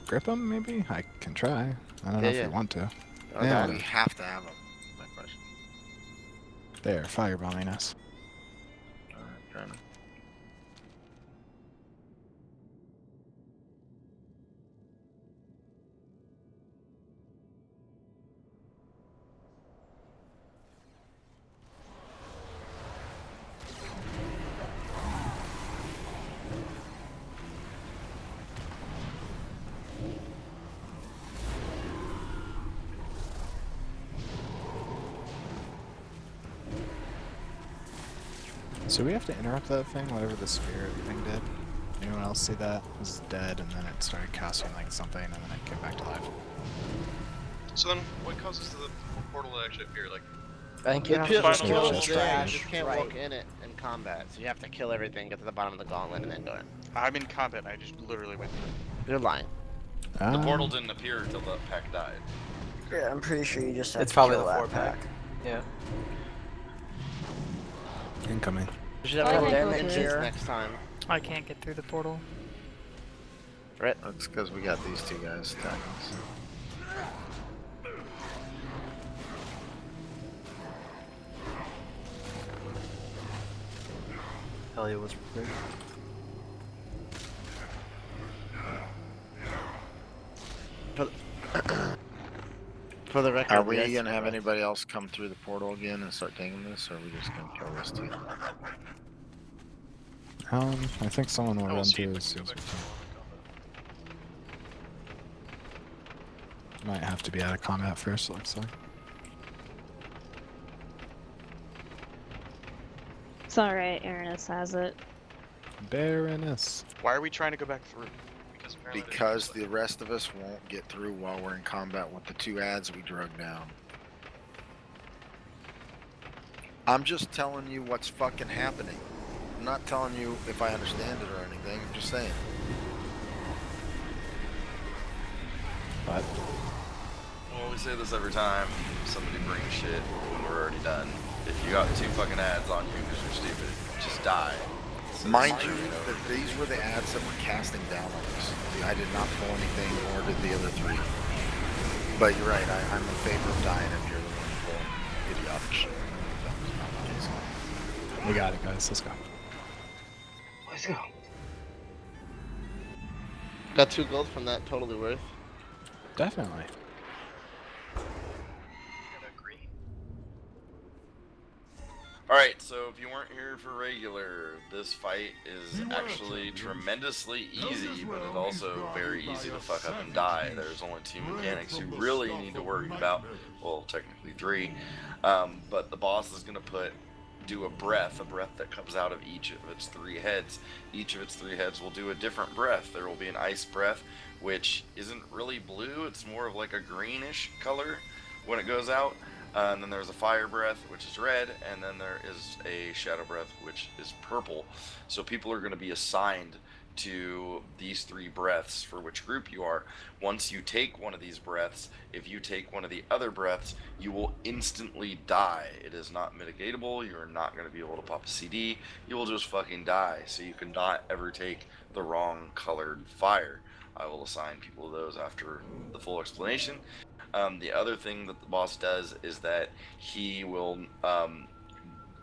grip them, maybe? I can try. I don't know if we want to. Oh, Yeah. we have to have them. My question. They're firebombing us. Trying to... So we have to interrupt that thing, whatever the spirit thing did. Anyone else see that? It was dead, and then it started casting like something, and then it came back to life. So then, what causes the portal to actually appear? Like, I think you have to Final just kill level the Yeah, you strange. just can't walk in it in combat, so you have to kill everything, get to the bottom of the gauntlet, and then go in. I'm in combat. I just literally went through. You're lying. The portal didn't appear until the pack died. Yeah, I'm pretty sure you just have It's to probably kill the that 4-pack. pack. Yeah. Incoming. You should have Oh, more damn it, engines here. next time. I can't get through the portal. Right? That's because we got these two guys attacking us. Hell yeah, was great. For the record, Are we gonna have anybody else come through the portal again and start taking this, or are we just gonna kill this too? I think someone will I will run see through if as we soon can as go we back can. Might have to be out of combat first, it looks like. It's alright, Aranis has it. Baroness. Why are we trying to go back through? Because apparently Because the rest of us won't get through while we're in combat with the 2 ads we drug down. I'm just telling you what's fucking happening. I'm not telling you if I understand it or anything, I'm just saying. But Well, we say this every time somebody brings shit when we're already done. If you got 2 fucking ads on you because you're stupid, just die. So Mind you, that these were the ads that were casting down on us. I did not pull anything, nor did the other 3. But you're right, I'm in favor of dying if you're the one pulling idiotic shit. That was not the case. we got it, guys. Let's go. Let's go. Got 2 gold from that, totally worth. Definitely. Alright, so if you weren't here for regular, this fight is actually tremendously easy, but it's also very easy to fuck up and die. There's only 2 mechanics you really need to worry about. Well, technically 3. But the boss is going to do a breath that comes out of each of its 3 heads. Each of its 3 heads will do a different breath. There will be an ice breath, which isn't really blue, it's more of like a greenish color when it goes out. And then there's a fire breath, which is red, and then there is a shadow breath, which is purple. So people are going to be assigned to these 3 breaths for which group you are. Once you take one of these breaths, if you take one of the other breaths, you will instantly die. It is not mitigatable. You're not going to be able to pop a CD. You will just fucking die. So you cannot ever take the wrong colored fire. I will assign people to those after the full explanation. The other thing that the boss does is that he will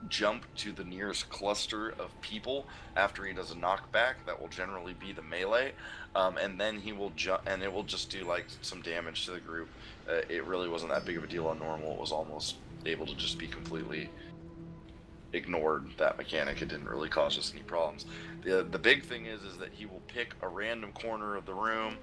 jump to the nearest cluster of people after he does a knockback. That will generally be the melee, and then he will jump, and it will just do like some damage to the group. It really wasn't that big of a deal on normal. It was almost able to just be completely ignored, that mechanic. It didn't really cause us any problems. The big thing is that he will pick a random corner of the room,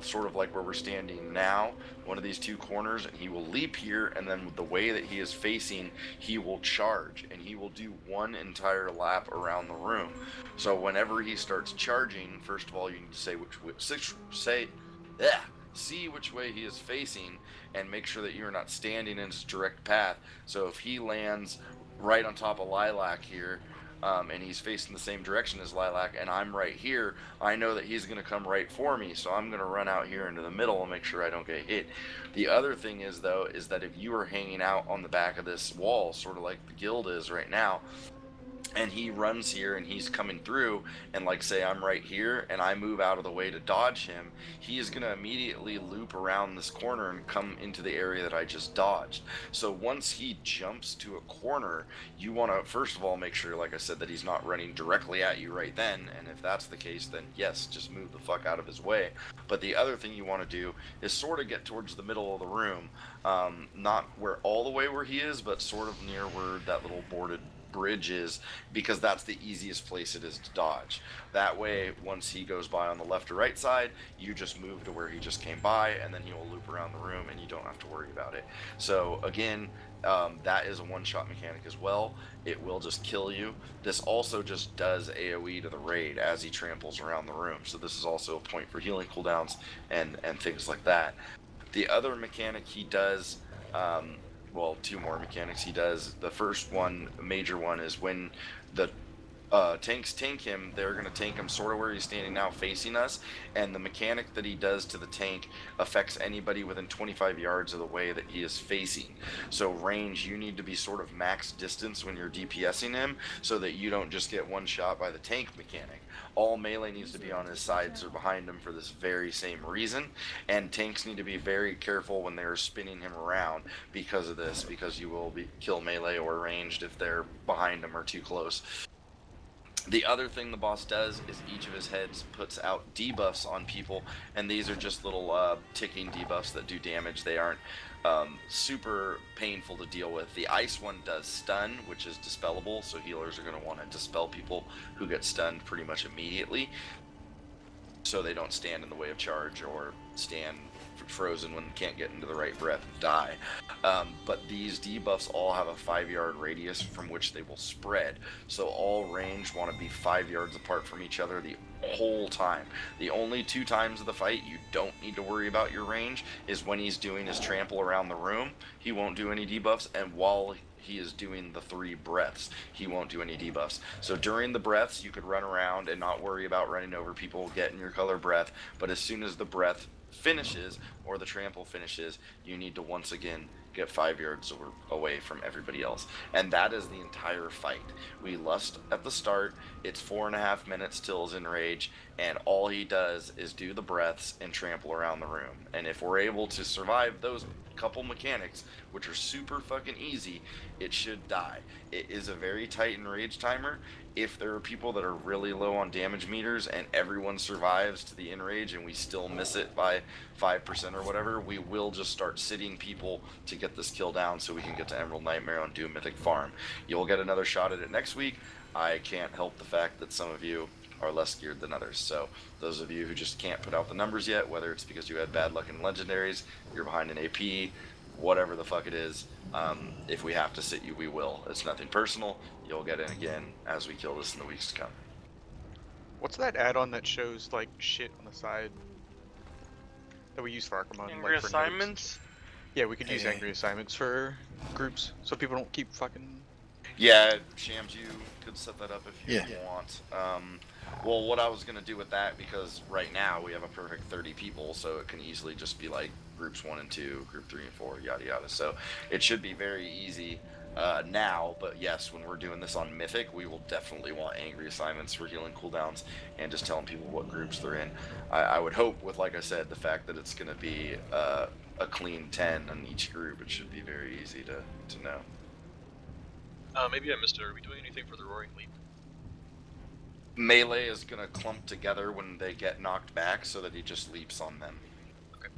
sort of like where we're standing now, one of these 2 corners, and he will leap here, and then the way that he is facing, he will charge, and he will do 1 entire lap around the room. So whenever he starts charging, first of all, you need to say see which way he is facing, and make sure that you're not standing in his direct path. So if he lands right on top of Lilac here, and he's facing the same direction as Lilac, and I'm right here, I know that he's going to come right for me, so I'm going to run out here into the middle and make sure I don't get hit. The other thing is, though, is that if you are hanging out on the back of this wall, sort of like the guild is right now, and he runs here and he's coming through, and like say I'm right here and I move out of the way to dodge him, he is going to immediately loop around this corner and come into the area that I just dodged. So once he jumps to a corner, you want to first of all make sure, like I said, that he's not running directly at you right then, and if that's the case, then yes, just move the fuck out of his way. But the other thing you want to do is sort of get towards the middle of the room, not where all the way where he is, but sort of near where that little boarded bridge is, because that's the easiest place it is to dodge. That way, once he goes by on the left or right side, you just move to where he just came by, and then he will loop around the room and you don't have to worry about it. So again, that is a one-shot mechanic as well. It will just kill you. This also just does AoE to the raid as he tramples around the room, so this is also a point for healing cooldowns and things like that. The other mechanic he does, well, two more mechanics he does. The first one, major one, is when the tanks tank him, they're going to tank him sort of where he's standing now, facing us, and the mechanic that he does to the tank affects anybody within 25 yards of the way that he is facing. So range, you need to be sort of max distance when you're DPSing him, so that you don't just get one shot by the tank mechanic. All melee needs to be on his sides or behind him for this very same reason, and tanks need to be very careful when they're spinning him around because of this, because you will kill melee or ranged if they're behind him or too close. The other thing the boss does is each of his heads puts out debuffs on people, and these are just little ticking debuffs that do damage. They aren't super painful to deal with. The ice one does stun, which is dispellable, so healers are going to want to dispel people who get stunned pretty much immediately, so they don't stand in the way of charge or stand frozen when they can't get into the right breath and die. But these debuffs all have a 5-yard radius from which they will spread, so all range want to be 5 yards apart from each other the whole time. The only 2 times of the fight you don't need to worry about your range is when he's doing his trample around the room. He won't do any debuffs, and while he is doing the 3 breaths, he won't do any debuffs. So during the breaths you could run around and not worry about running over people, getting your color breath, but as soon as the breath finishes or the trample finishes, you need to once again get 5 yards away from everybody else. And that is the entire fight. We lust at the start, it's 4.5 minutes till his enrage, and all he does is do the breaths and trample around the room. And if we're able to survive those couple mechanics, which are super fucking easy, it should die. It is a very tight enrage timer. If there are people that are really low on damage meters and everyone survives to the enrage and we still miss it by 5% or whatever, we will just start sitting people to get this kill down so we can get to Emerald Nightmare and do Mythic Farm. You'll get another shot at it next week. I can't help the fact that some of you are less geared than others. So those of you who just can't put out the numbers yet, whether it's because you had bad luck in legendaries, you're behind an AP, whatever the fuck it is, if we have to sit you, we will. It's nothing personal. You'll get in again as we kill this in the weeks to come. What's that add-on that shows like shit on the side that we use for Archimon? Angry like, assignments? Yeah, we could use angry assignments for groups so people don't keep fucking... Yeah, Shams, you could set that up if you Yeah. want. Well, what I was going to do with that, because right now we have a perfect 30 people, so it can easily just be like groups 1 and 2, group 3 and 4, yada yada. So it should be very easy now, but yes, when we're doing this on Mythic, we will definitely want angry assignments for healing cooldowns and just telling people what groups they're in. I would hope with, like I said, the fact that it's going to be a clean 10 on each group, it should be very easy to know. Maybe I missed it. Are we doing anything for the Roaring Leap? Melee is going to clump together when they get knocked back so that he just leaps on them. Okay.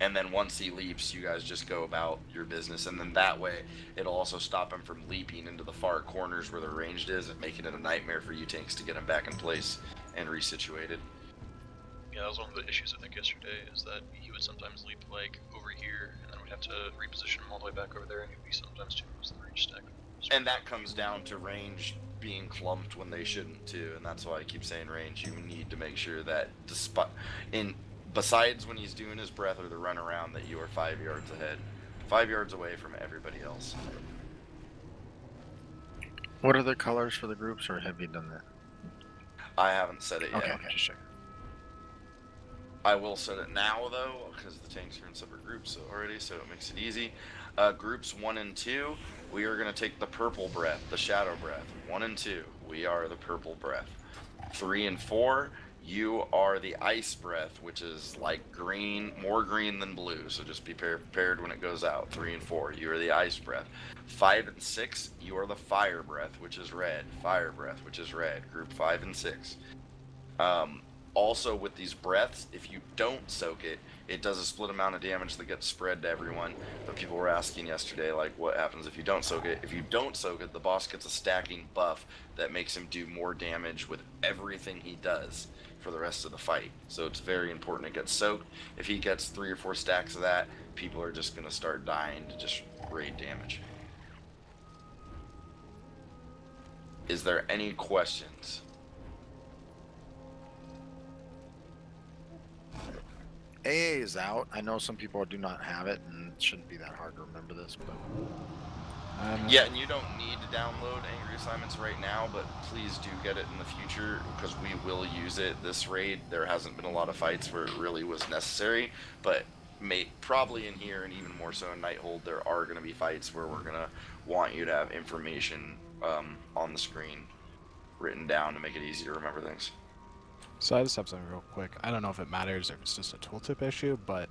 And then once he leaps, you guys just go about your business, and then that way it'll also stop him from leaping into the far corners where the ranged is and making it a nightmare for you tanks to get him back in place and resituated. Yeah, that was one of the issues I think yesterday, is that he would sometimes leap like over here, and then we'd have to reposition him all the way back over there, and he'd be sometimes too close to the range stack. And that comes down to range being clumped when they shouldn't too, and that's why I keep saying range. You need to make sure that besides when he's doing his breath or the run around, that you are 5 yards ahead, 5 yards away from everybody else. What are the colors for the groups, or have you done that? I haven't said it yet. Okay, just check. I will set it now though, because the tanks are in separate groups already, so it makes it easy. Groups 1 and 2, we are going to take the purple breath, the shadow breath. 1 and 2, we are the purple breath. 3 and 4, you are the ice breath, which is like green, more green than blue, so just be prepared when it goes out. 3 and 4, you are the ice breath. 5 and 6, you are the fire breath, which is red. Fire breath, which is red. Group 5 and 6. Also, with these breaths, if you don't soak it, it does a split amount of damage that gets spread to everyone. But people were asking yesterday, like, what happens if you don't soak it? If you don't soak it, the boss gets a stacking buff that makes him do more damage with everything he does for the rest of the fight. So it's very important it gets soaked. If he gets 3 or 4 stacks of that, people are just going to start dying to just raid damage. Is there any questions? AA is out. I know some people do not have it, and it shouldn't be that hard to remember this, but Yeah, and you don't need to download Angry Assignments right now, but please do get it in the future, because we will use it. This raid, there hasn't been a lot of fights where it really was necessary, but probably in here, and even more so in Nighthold, there are going to be fights where we're going to want you to have information on the screen written down to make it easy to remember things. So I just have something real quick. I don't know if it matters or if it's just a tooltip issue, but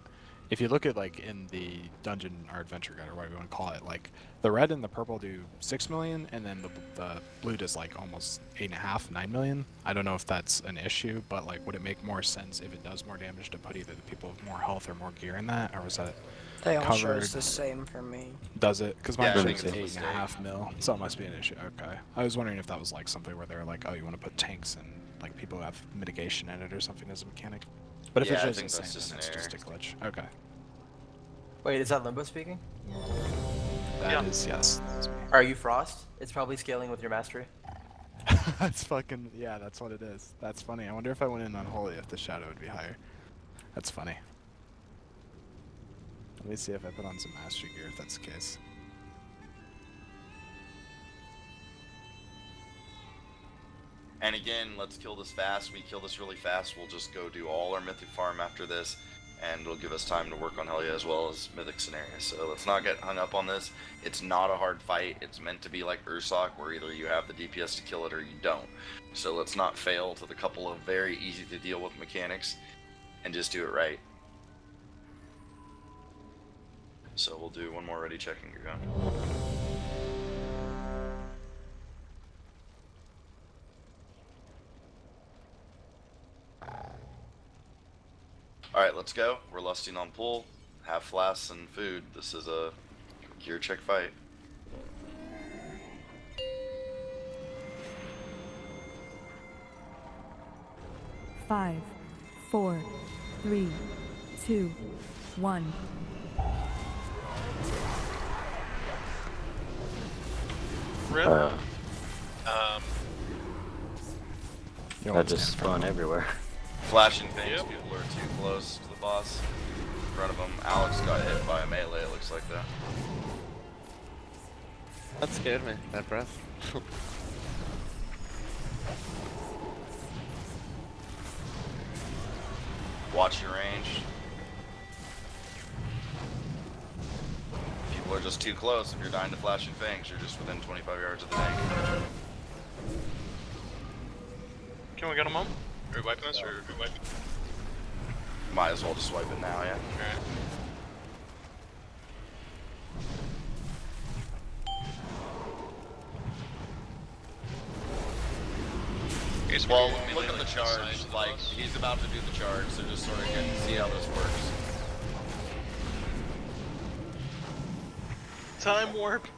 if you look at like in the dungeon or adventure guide or whatever you want to call it, like the red and the purple do 6 million, and then the blue does like almost 8.5, 9 million. I don't know if that's an issue, but like would it make more sense if it does more damage to put either the people with more health or more gear in that, or was that They all covered? shows the same for me. Does it? Because mine Yeah, I shows think it's a 8.5 mil, so it must be an issue. Okay. I was wondering if that was like something where they're like, oh, you want to put tanks and like people who have mitigation in it or something as a mechanic. But if Yeah, I it's think just that's the just same, an then it's just a error. glitch. Okay. Wait, is that Limbo speaking? That is, yes. That's me. Are you Frost? It's probably scaling with your mastery. That's fucking, yeah, that's what it is. That's funny. I wonder if I went in Unholy if the shadow would be higher. That's funny. Let me see if I put on some mastery gear if that's the case. And again, let's kill this fast. We kill this really fast, we'll just go do all our mythic farm after this, and it'll give us time to work on Helya as well as mythic scenarios. So let's not get hung up on this. It's not a hard fight. It's meant to be like Ursoc, where either you have the DPS to kill it or you don't. So let's not fail to the couple of very easy to deal with mechanics, and just do it right. So we'll do one more ready check and you're going. Alright, let's go. We're lusting on pull. Have flasks and food. This is a gear check fight. Five, 4, 3, 2, 1. Really? You know That what's just in front spawn of them? everywhere. Flashing things, people are too close to the boss. In front of him. Alex got hit by a melee, it looks like that. That scared me, that breath. Watch your range. People are just too close. If you're dying to flashing fangs, you're just within 25 yards of the tank. Can we get him home? Are we wiping this or are we wiping? Might as well just swipe it now, yeah. Alright. Well, look at the charge. Like, he's about to do the charge, so just sort of get to see how this works. Time warp.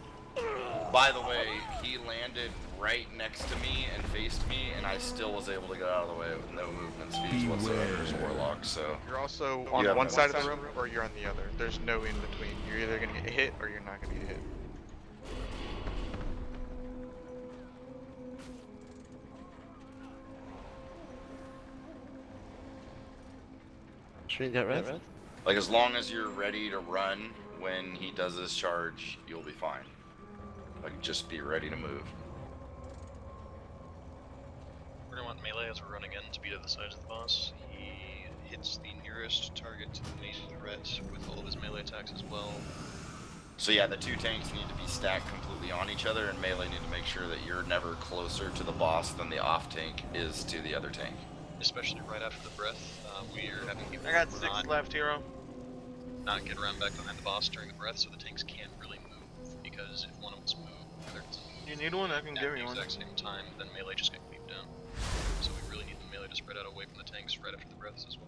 By the way, he landed right next to me and faced me, and I still was able to get out of the way with no movement speeds whatsoever as Warlock, so... You're also on one side of the room or you're on the other. There's no in between. You're either gonna get hit or you're not gonna get hit. Should we get red? Like, as long as you're ready to run when he does his charge, you'll be fine. Like, just be ready to move. We're gonna want melee as we're running in to be to the side of the boss. hits the nearest target to the main threat with all of his melee attacks as well. So yeah, the 2 tanks need to be stacked completely on each other, and melee need to make sure that you're never closer to the boss than the off tank is to the other tank. Especially right after the breath, we are having people I got who are 6 not, left, hero. not get around back behind the boss during the breath, so the tanks can't really move, because if one of us move, the other doesn't move You need one? I can at give the you one. exact same time, then melee just get cleaved down. So we really need the melee to spread out away from the tanks right after the breaths as well.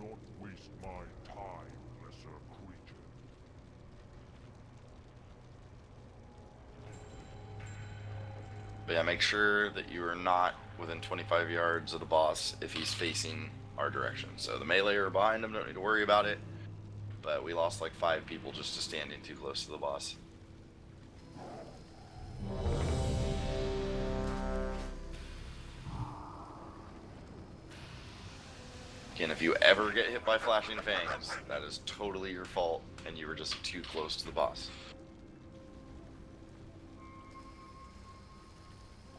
Not waste my time, lesser creature. But yeah, make sure that you are not within 25 yards of the boss if he's facing our direction. So the melee are behind him, don't need to worry about it. But we lost like 5 people just to standing too close to the boss. Again, if you ever get hit by flashing fangs, that is totally your fault, and you were just too close to the boss.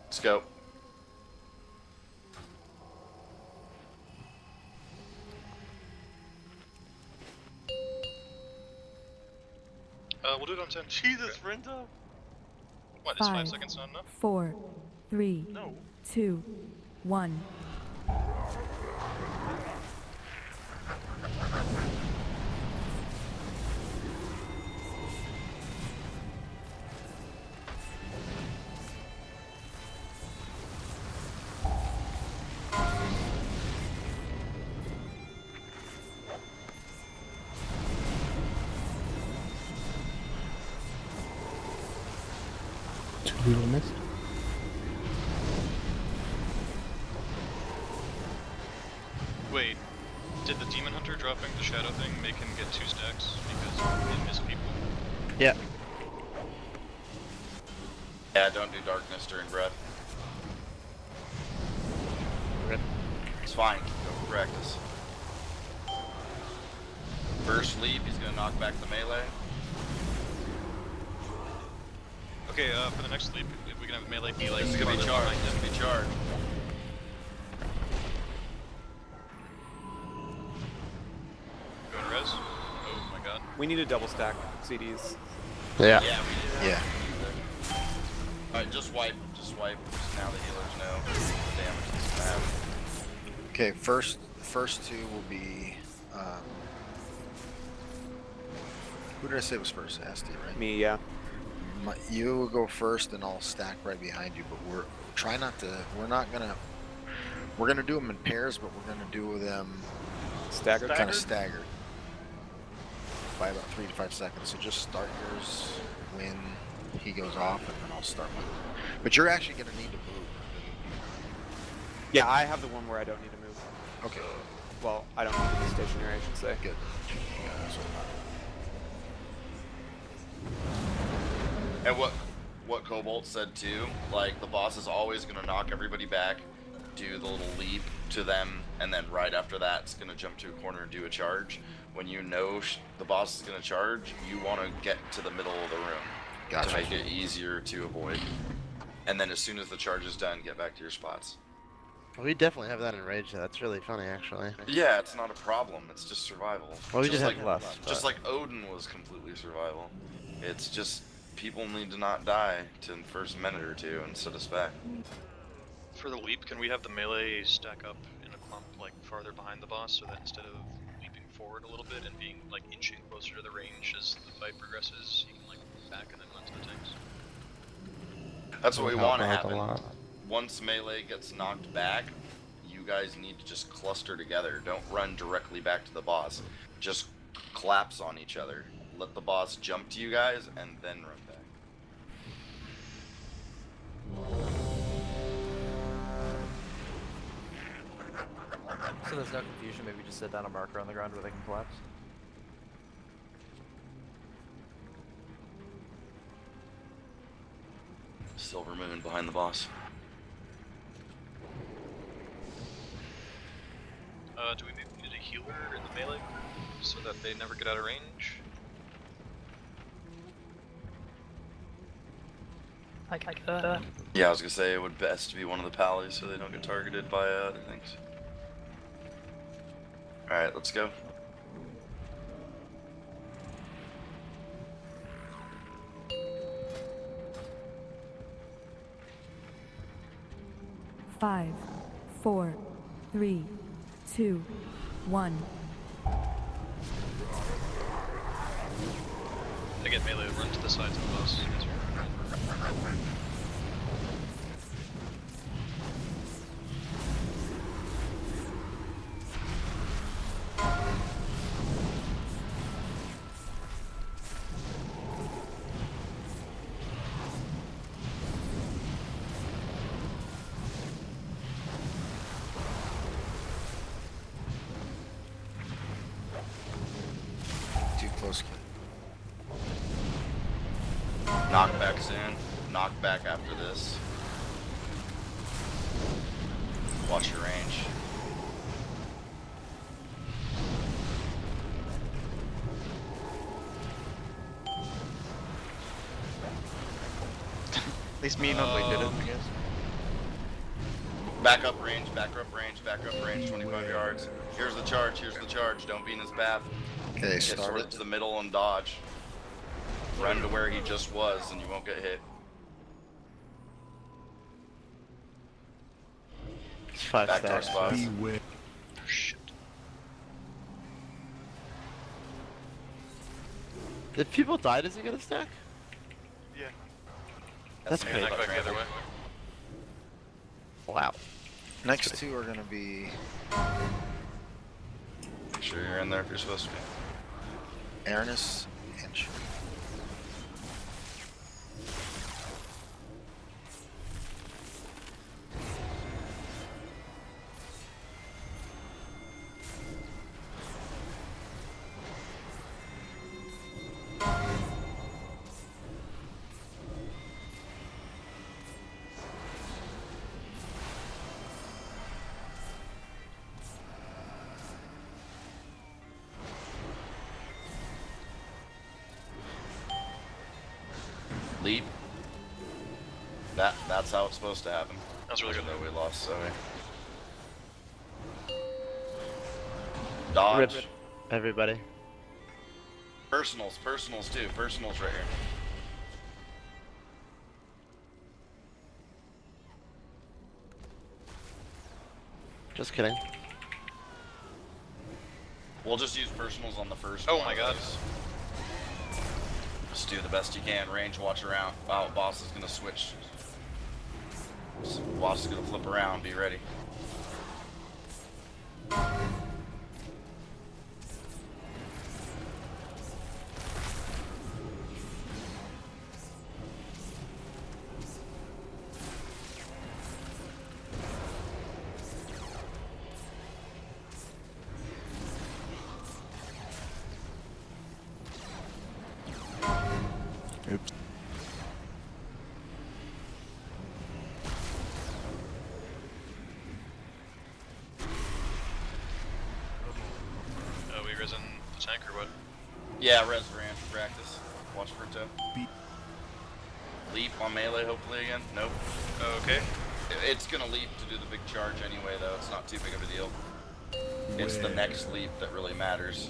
Let's go. We'll do it on 10. Jesus, Rento. What, is 5 5, seconds not enough? 4, 3, No. 2, 1. Wait, did the Demon Hunter dropping the Shadow thing make him get 2 stacks because he missed people? Yeah. Yeah, don't do darkness during breath. Rip. It's fine. Go for practice. First leap, he's gonna knock back the melee. Okay, for the next leap, if we can have melee be like This is gonna be farther charged. behind This is him. gonna be charged. Going res? Oh my god. We need a double stack CDs. Yeah. Yeah, we did. Yeah. Alright, just wipe. Just wipe. Now the healers know the damage that's gonna happen. Okay, first 2 will be. Who did I say was first? Asti, right? Me, yeah. You will go first, and I'll stack right behind you. But try not to. We're gonna do them in pairs, but we're gonna do them Staggered. kind of staggered by about 3 to 5 seconds. So just start yours when he goes off, and then I'll start mine. But you're actually gonna need to move. Yeah, I have the one where I don't need to move. Okay. Well, I don't need to be stationary, I should say. Good. Yeah, that's what And what Cobalt said too, like the boss is always gonna knock everybody back, do the little leap to them, and then right after that, it's gonna jump to a corner and do a charge. When you know the boss is gonna charge, you want to get to the middle of the room to make it easier to avoid. And then as soon as the charge is done, get back to your spots. We definitely have that in Rage. That's really funny, actually. Yeah, it's not a problem. It's just survival. Well, we just just like have less. just like Odin was completely survival. It's just people need to not die to the first minute or 2 instead of spec. For the leap, can we have the melee stack up in a clump like farther behind the boss so that instead of leaping forward a little bit and being like inching closer to the range as the fight progresses, you can like back and then run to the tanks? That's what we want to Help out a happen. lot. Once melee gets knocked back, you guys need to just cluster together. Don't run directly back to the boss. Just collapse on each other. Let the boss jump to you guys and then run back. So there's no confusion, maybe just set down a marker on the ground where they can collapse. Silver Moon behind the boss. Do we maybe need to healer in the melee group so that they never get out of range? I get that. Yeah, I was gonna say it would best to be one of the pallies so they don't get targeted by other things. Alright, let's go. Five, 4, 3, 2, 1. Again, melee run to the sides of the boss. Too close. Knockback soon. Knockback after this. Watch your range. At least me and Ugly did it, I guess. Back up range, 25 yards. Here's the charge, don't be in his path. Okay, Get start sort it. of to the middle and dodge. Run to where he just was and you won't get hit. It's 5 Back to our stacks. spots. Beware. Shit. If people die, does he get a stack? Yeah. That's Yeah, crazy. not quite the other way. Wow. Next two are gonna be Make sure you're in there if you're supposed to be. Aranus and Shuri. Leap. That's how it's supposed to happen. That was really good. Even though we lost, so dodge. Rip everybody. Personals too. Personals right here. Just kidding. We'll just use personals on the first Oh one my of god. those. Just do the best you can. Range, watch around. Wow, boss is gonna switch. Boss is gonna flip around. Be ready. Oops. We risen the tank or what? Yeah, res ran for practice. Watch for toe. Leap on melee, hopefully again. Nope. Okay. It's gonna leap to do the big charge anyway, though. It's not too big of a deal. It's the next leap that really matters.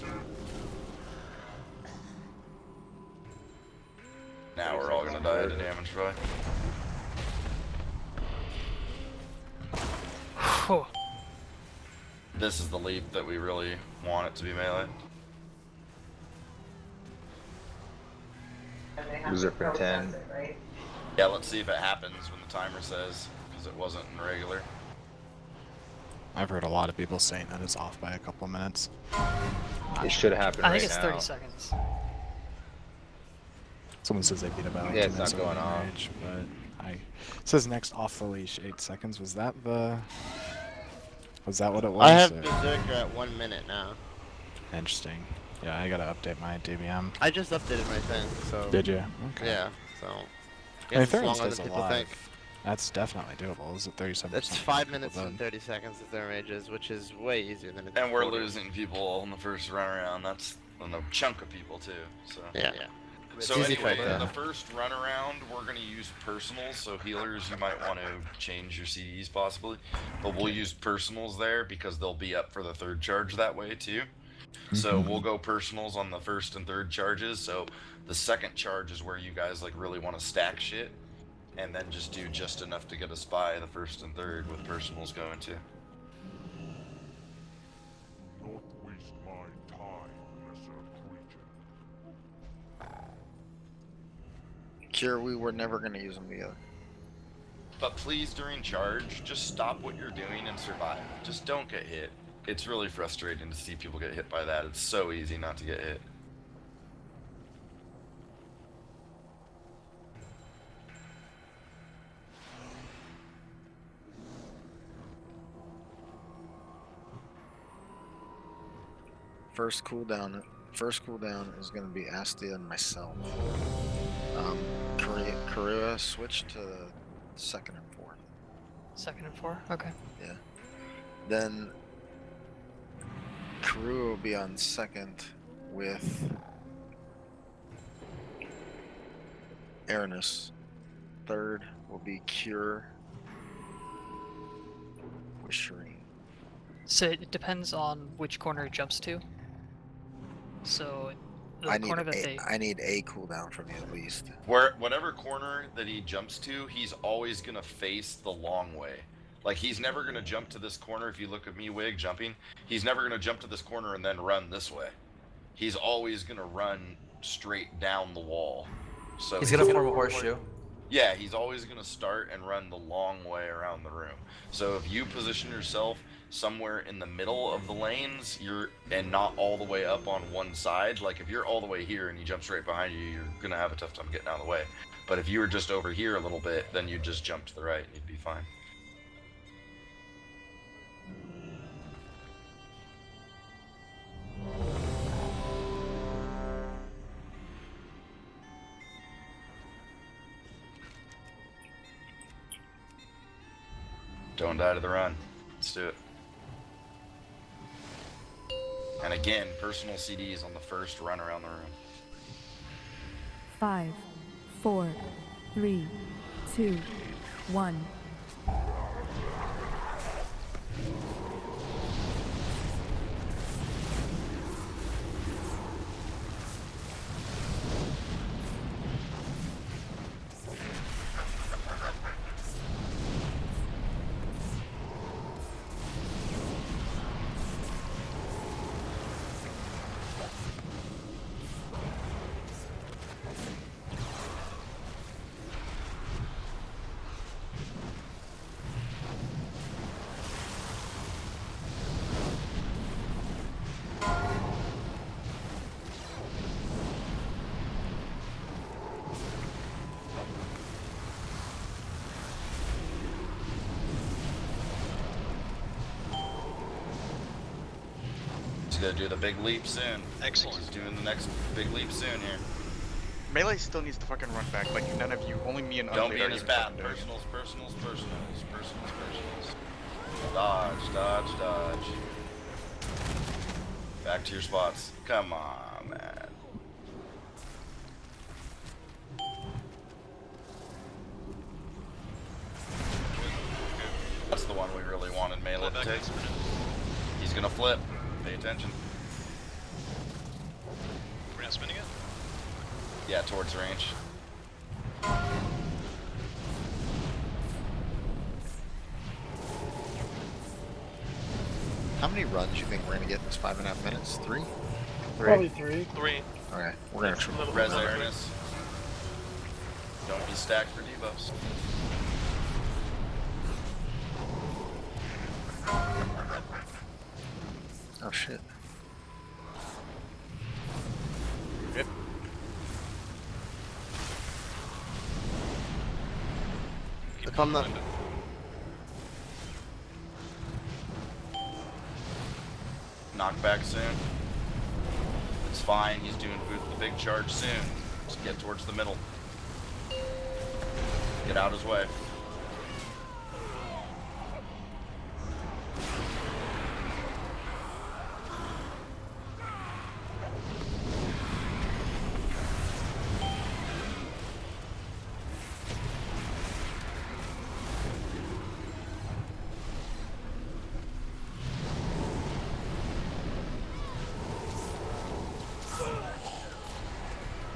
Now we're all gonna die to damage, probably. This is the leap that we really want it to be melee. User for 10. Yeah, let's see if it happens when the timer says, because it wasn't in regular. I've heard a lot of people saying that it's off by a couple minutes. It should happen I right think it's now. 30 seconds. Someone says they beat about Yeah, 2 it's minutes not going over off. range, but it says next off the leash 8 seconds. Was that what it was? I have or- Berserker at 1 minute now. Interesting. Yeah, I gotta update my DBM. I just updated my thing, so. Did you? Okay. Yeah, so. I mean, Guess it's Theron longer stays than people alive. think. That's definitely doable. Is it 37%? That's 5 minutes and 30 seconds if they're mages, which is way easier than it's And we're 40. losing people on the first run around. That's a chunk of people too. So Yeah. So It's easy anyway, fight, though. the first run around, we're going to use personals, so healers, you might want to change your CDs possibly, but we'll use personals there because they'll be up for the third charge that way too. So we'll go personals on the first and third charges, so the second charge is where you guys like really want to stack shit, and then just do just enough to get a spy the first and third with personals going too. Not waste my time, lesser creature. Cure, we were never going to use them together. But please, during charge, just stop what you're doing and survive. Just don't get hit. It's really frustrating to see people get hit by that. It's so easy not to get hit. First cooldown is going to be Astia and myself. Korea switch to second and fourth. Second and 4? Okay. Yeah. Then Karua will be on second with Aranus. Third will be Cure with Shireen. So it depends on which corner it jumps to. So the I need corner that they... I need a cooldown from you at least. Whatever corner that he jumps to, he's always gonna face the long way. Like, he's never gonna jump to this corner. If you look at me, Wig, jumping, he's never gonna jump to this corner and then run this way. He's always gonna run straight down the wall. So He's gonna form a horseshoe. Yeah, he's always gonna start and run the long way around the room. So if you position yourself somewhere in the middle of the lanes, and not all the way up on one side, like if you're all the way here and he jumps right behind you, you're gonna have a tough time getting out of the way. But if you were just over here a little bit, then you'd just jump to the right and you'd be fine. Don't die to the run. Let's do it. And again, personal CDs on the first run around the room. 5, 4, 3, 2, 1. He's gonna do the big leap soon. Excellent. He's doing the next big leap soon here. Melee still needs to fucking run back. Like, none of you, only me and Don't Unlead be are in his even path. fucking doing it. Personals, personals, personals, personals, personals. Dodge, dodge, dodge. Back to your spots. Come on, man. That's the one we really wanted Melee to take. He's gonna flip. Pay attention. We're not spinning it? Yeah, towards range. How many runs do you think we're gonna get in this 5.5 minutes? 3? Probably 3. 3. Okay, we're gonna try. Res awareness. Don't be stacked for debuffs. Oh shit. Yep. If I'm not... Knockback soon. It's fine, he's doing the big charge soon. Just get towards the middle. Get out his way.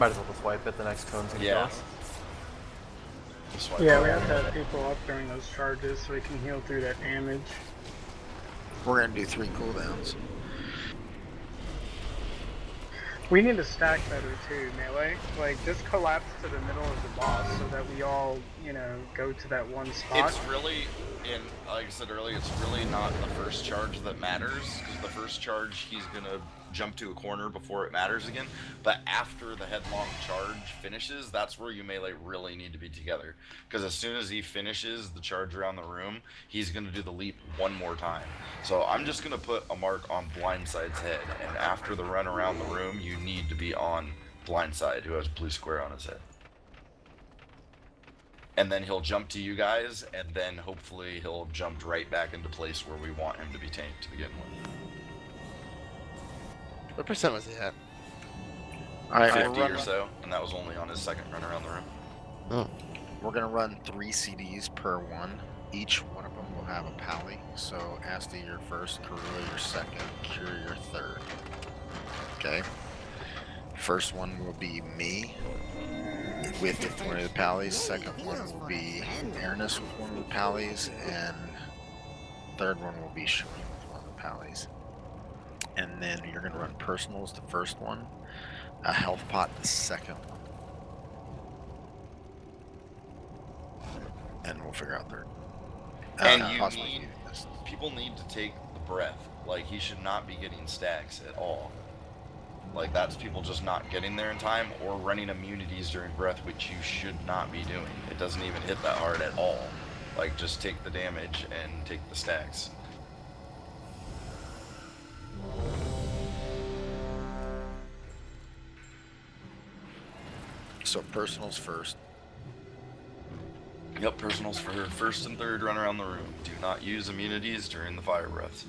Might as well just wipe it. The next cone's gonna kill Yeah. us. Yeah, we have to have people up during those charges so we can heal through that damage. We're gonna do 3 cooldowns. We need to stack better too, melee. Like, just collapse to the middle of the boss so that we all, you know, go to that one spot. It's really, and like I said earlier, it's really not the first charge that matters, because the first charge he's gonna jump to a corner before it matters again. But after the headlong charge finishes, that's where you melee really need to be together. Because as soon as he finishes the charge around the room, he's gonna do the leap one more time. So I'm just gonna put a mark on Blindside's head, and after the run around the room, you need to be on Blindside, who has blue square on his head. And then he'll jump to you guys, and then hopefully he'll jump right back into place where we want him to be tanked to begin with. What percent was he at? Alright, 50 or so, and that was only on his second run around the room. Oh. We're gonna run 3 CDs per one. Each one of them will have a pally. So Asti, your first, Karua your second, Cure your third. Okay. First one will be me with one of the pallies. Second one will be Airness with one of the pallies, and third one will be Shireen with one of the pallies. And then you're gonna run personals the first one, a health pot the second one, and we'll figure out third. And possibly you need, you missed. people need to take the breath. Like, he should not be getting stacks at all. Like, that's people just not getting there in time, or running immunities during breath, which you should not be doing. It doesn't even hit that hard at all. Like, just take the damage and take the stacks. So personals first. Yep, personals for first and third run around the room. Do not use immunities during the fire breaths.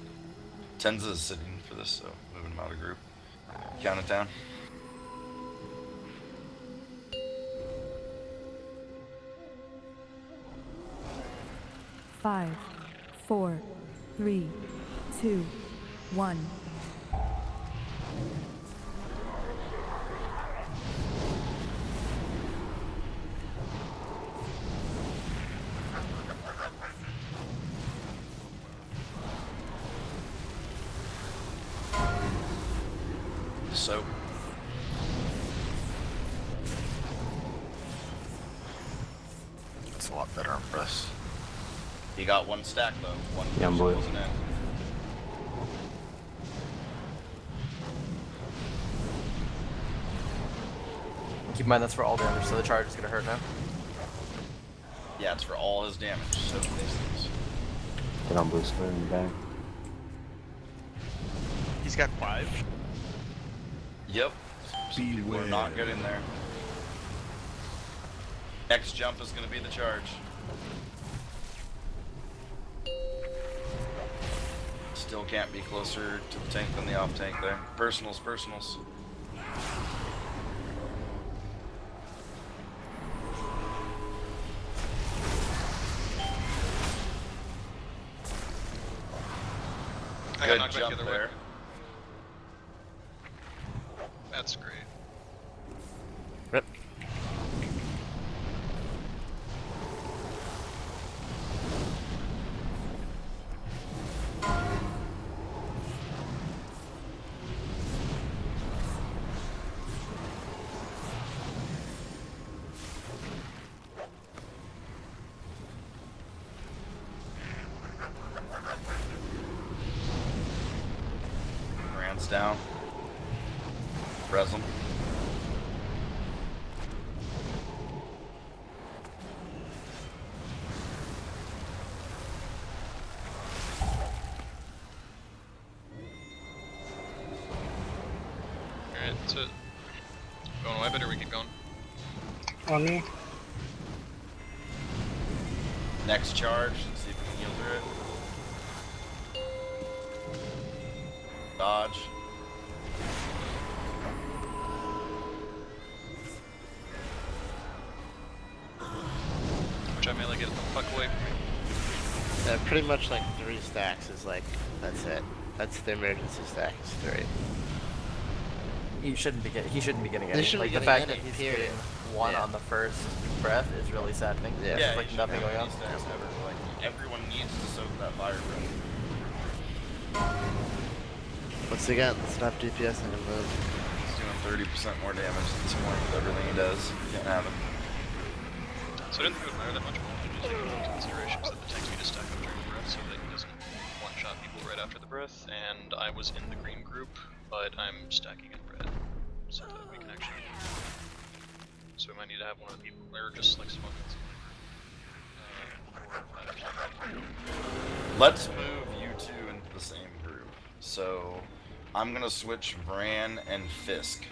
Tenza is sitting for this, so moving him out of group. Count it down. Five, 4, 3, 2, 1. So. It's a lot better on press. He got one stack though. One Yeah, I'm blue. wasn't in. Keep in mind that's for all damage, so the charge is gonna hurt now. Yeah, it's for all his damage. So these things. Get on blue square and bang. He's got 5. Yep. Some people are not good in there. Next jump is going to be the charge. Still can't be closer to the tank than the off tank there. Personals, personals. I got Good knocked back jump the other way. there. That's great. Rip. Rand's down. Res him. Alright, that's it. Going away, better we keep going. On me. Next charge. Let's see if we can heal through it. Dodge. Which I melee get the fuck away from me. Pretty much like 3 stacks is like, that's it. That's the emergency stack, is 3. He shouldn't be getting. He shouldn't be getting They any. shouldn't Like be the getting fact that any, he's period. getting one Yeah. on the first breath is really saddening. Yeah. There's like he nothing shouldn't going on. have any stacks ever. Like everyone needs to soak that fire breath. Once again, stop DPS and move. He's doing 30% more damage at this point with everything he does. Can't have him. So I didn't think it would matter that much, but just taking into consideration that the tanks need to stack up during the breath so that he doesn't one-shot people right after the breath, and I was in the green group, but I'm stacking in red, so that we can actually... So we might need to have one of the people, or just like someone else in the group. Let's move you two into the same group. So I'm gonna switch Vran and Fisk.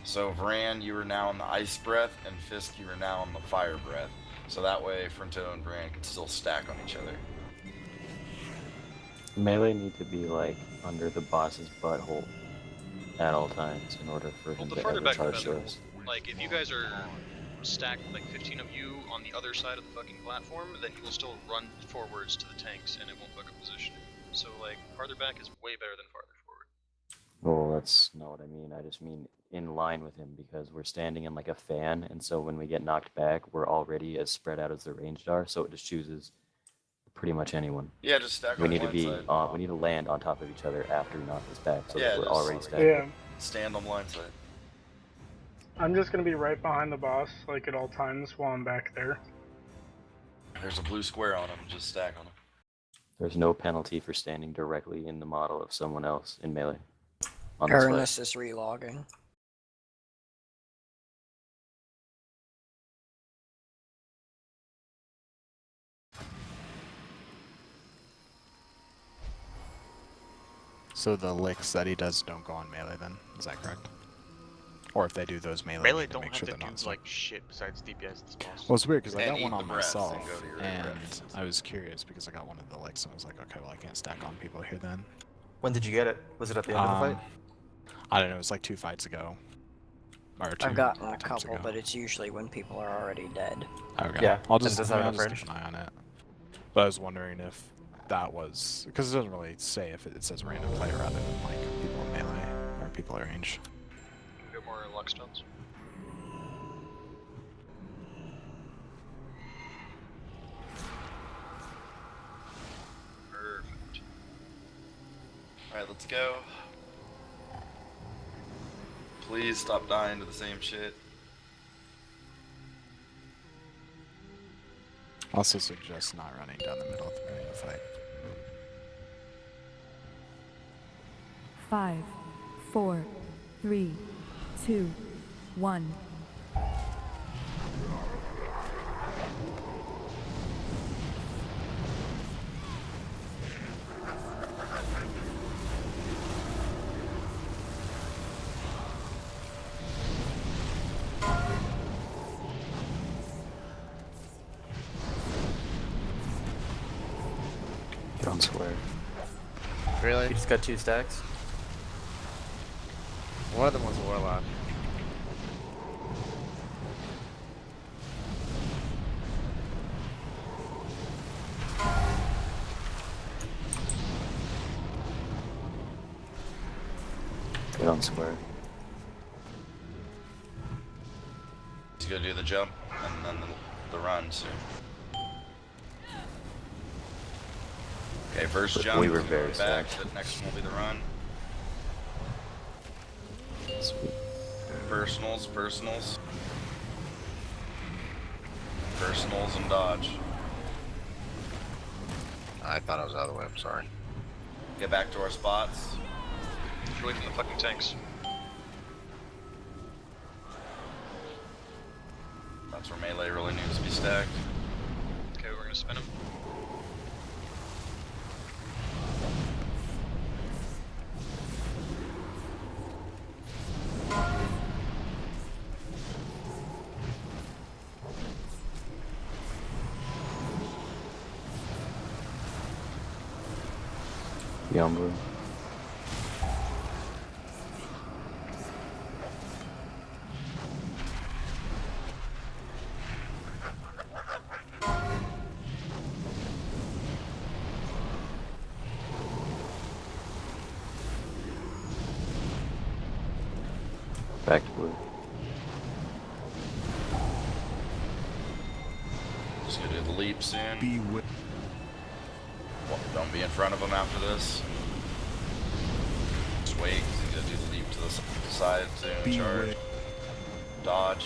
So Vran, you are now on the ice breath, and Fisk, you are now on the fire breath. So that way, Fronto and Vran can still stack on each other. Melee need to be like under the boss's butthole at all times in order for him The to farther ever back the charge better. those. Like, if you guys are stacked, like 15 of you on the other side of the fucking platform, then you will still run forwards to the tanks and it won't fuck up positioning. So, like, farther back is way better than farther forward. Well, that's not what I mean. I just mean in line with him because we're standing in like a fan, and so when we get knocked back, we're already as spread out as the ranged are, so it just chooses pretty much anyone. Yeah, just stack We on need to one be side. we need to land on top of each other after we knock us back, so Yeah, that we're just already stacked. Yeah. Stand on blind side. I'm just gonna be right behind the boss, like at all times while I'm back there. There's a blue square on him, just stack on him. There's no penalty for standing directly in the model of someone else in melee. On this fight. Ernest is relogging. So the licks that he does don't go on melee then, is that correct? Or if they do those melee, Melee you need to don't make have sure to they're do not like shit besides DPS this boss. Well, it's weird because I And got eat one the on breaths and myself, go to your and breaths. I was curious because I got one of the licks and I was like, okay, well I can't stack on people here then. When did you get it? Was it at the end of the fight? I don't know, it was like 2 fights ago. Or 2 I've gotten a attempts couple, ago. but it's usually when people are already dead. Okay. Yeah, I'll and just, does I that mean, I'll have just range? keep an eye on it. But I was wondering if that was because it doesn't really say if it says random player rather than like people in melee or people at range. Can we get more luck stones? Perfect. Alright, let's go. Please stop dying to the same shit. Also suggest not running down the middle at the beginning of the fight. 5, 4, 3, 2, 1. Get on square. Really? You just got 2 stacks? One of them was a warlock. Get on square. He's gonna do the jump and then the run soon. Okay, first But jump. we were then very going back. stacked. The next one will be the run. Sweet. Personals, personals. Personals and dodge. I thought I was out of the way, I'm sorry. Get back to our spots. Get away from the fucking tanks. That's where melee really needs to be stacked. Okay, we're gonna spin him. Be on blue. Back to blue. Just gonna do the leap soon. Beware. Well, don't be in front of him after this. Just wait, 'cause he's gonna do the leap to the side soon. Charge. Dodge.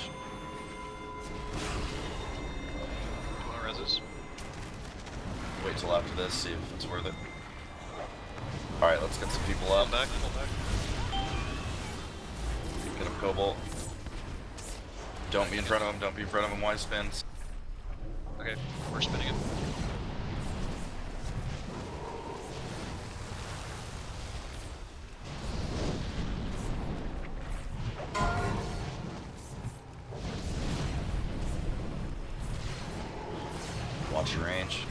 You want reses? Wait till after this, see if it's worth it. Alright, let's get some people up. Pull back. Get him Cobalt. Don't be in front of him, don't be in front of him while he spins. Okay, we're spinning it. Watch your range.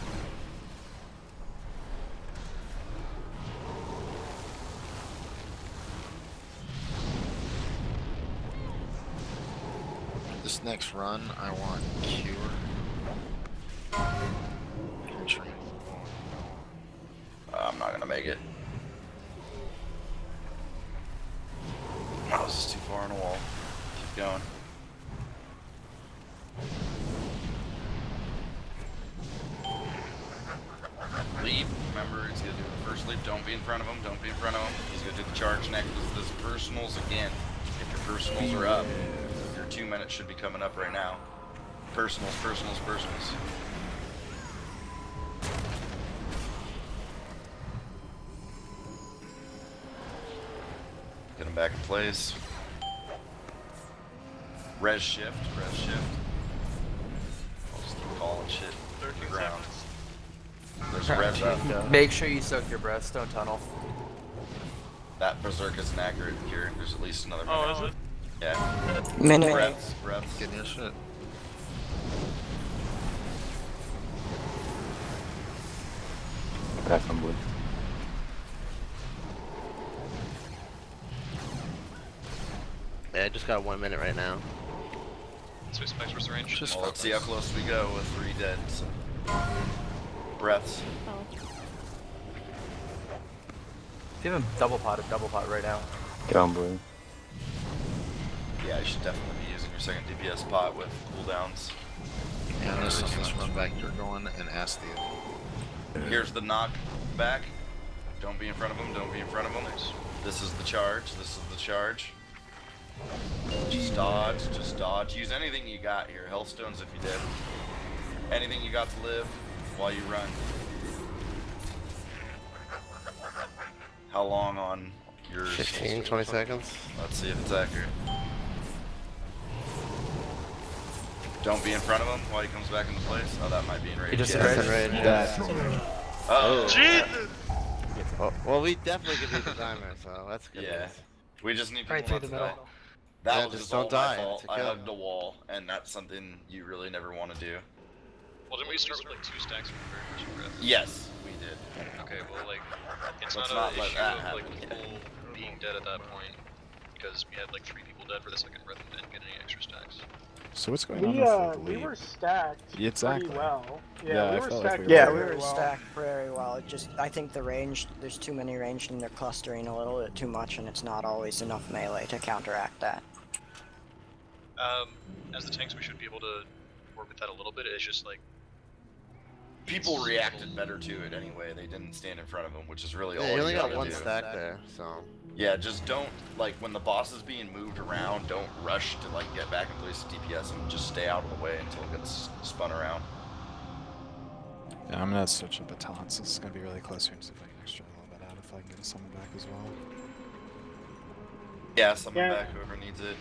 This next run, I want Cure. Entry. I'm not gonna make it. I was just too far on the wall. Keep going. Leap. Remember, he's gonna do the first leap. Don't be in front of him. Don't be in front of him. He's gonna do the charge next. This is personals again. If your personals are up, your 2 minutes should be coming up right now. Personals. Get him back in place. Res shift. I'll just keep calling shit to the ground. There's a res up. Make sure you soak your breaths, don't tunnel. That berserk isn't accurate here. There's at least another minute. Oh, is it? Yeah. Minute. Breaths. Getting your shit. Back on blue. Yeah, I just got 1 minute right now. So expect what's the range? Just Well, let's see how close we go with 3 dead. So. Breaths. Give him double pot right now. Get on blue. Yeah, you should definitely be using your second DPS pot with cooldowns. Yeah, on this run back, you're going and ask the. Here's the knock back. Don't be in front of him. This is the charge. Just dodge. Use anything you got here. Hellstones if you did. Anything you got to live while you run. How long on yours? 15, 20 seconds. Let's see if it's accurate. Don't be in front of him while he comes back into place. Oh, that might be in range. He just Yeah, enraged. that's in range. Oh, Jesus! Well, we definitely could beat the timer, so that's good. yeah. news. We just need people Right through not the to die. middle. That Yeah, was just just all don't my die. fault. It's a I kill. hugged a wall, and that's something you really never want to do. Well, didn't we start with like 2 stacks of very much breath? Yes, we did. Okay, well, like, it's Let's not not an let issue that of like happen. people being dead at that point, because we had like 3 people dead for the second breath and didn't get any extra stacks. So what's going on with the We lead? were stacked Exactly. pretty well. Yeah, Yeah, I we were felt like stacked. we Yeah, were we very were well. stacked very well. It just, I think the range, there's too many ranged and they're clustering a little bit too much, and it's not always enough melee to counteract that. As the tanks, we should be able to work with that a little bit. It's just like People reacted better to it anyway. They didn't stand in front of him, which is really all Yeah, you only got gotta 1 do. stack there, so. Yeah, just don't, like, when the boss is being moved around, don't rush to, like, get back in place to DPS him. Just stay out of the way until it gets spun around. Yeah, I'm gonna switch up the taunts. This is gonna be really close here and see if I can extra a little bit out if I can get a summon back as well. Yeah, summon Yeah. back whoever needs it.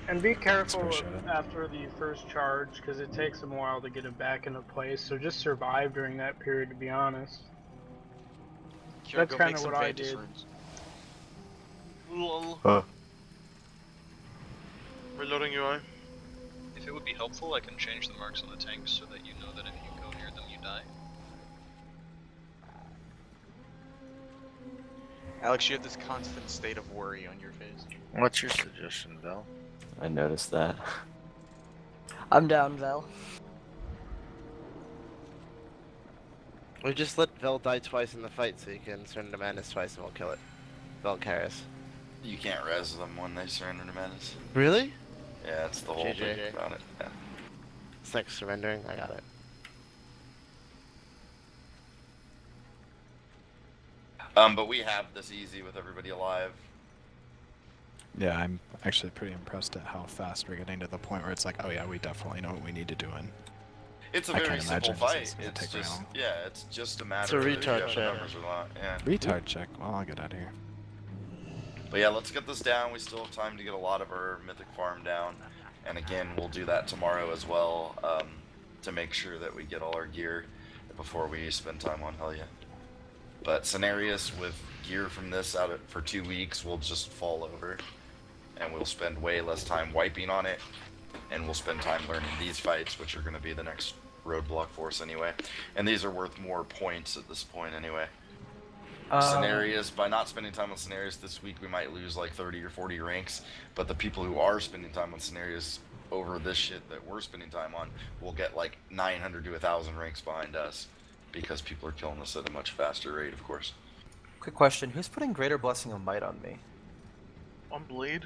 And be careful appreciate it. after the first charge, because it takes them a while to get it back into place. So just survive during that period, to be honest. Cure, That's go kinda make some what I Vantus did. runes. Huh. Reloading UI. if it would be helpful, I can change the marks on the tanks so that you know that if you go near them, you die. Alex, you have this constant state of worry on your face. What's your suggestion, Val? I noticed that. I'm down, Vel. We just let Vel die twice in the fight so you can surrender to madness twice and we'll kill it. Vel carries. You can't res them when they surrender to menace. Really? Yeah, it's the whole GG. thing about it. Yeah. It's like surrendering. I got it. But we have this easy with everybody alive. Yeah, I'm actually pretty impressed at how fast we're getting to the point where it's like, oh yeah, we definitely know what we need to do. And It's a I very can't simple imagine fight. it's gonna It's take very just long. yeah, it's just a matter It's a of if you retard have the check. numbers or not. Yeah. retard check. Well, I'll get out of here. But yeah, let's get this down. We still have time to get a lot of our mythic farm down, and again, we'll do that tomorrow as well to make sure that we get all our gear before we spend time on Helya. But Cenarius with gear from this for 2 weeks will just fall over, and we'll spend way less time wiping on it, and we'll spend time learning these fights, which are going to be the next roadblock for us anyway. And these are worth more points at this point anyway. Cenarius, by not spending time on Cenarius this week, we might lose like 30 or 40 ranks, but the people who are spending time on Cenarius over this shit that we're spending time on will get like 900 to 1,000 ranks behind us, because people are killing us at a much faster rate, of course. Quick question: who's putting Greater Blessing of Might on me? On Blade?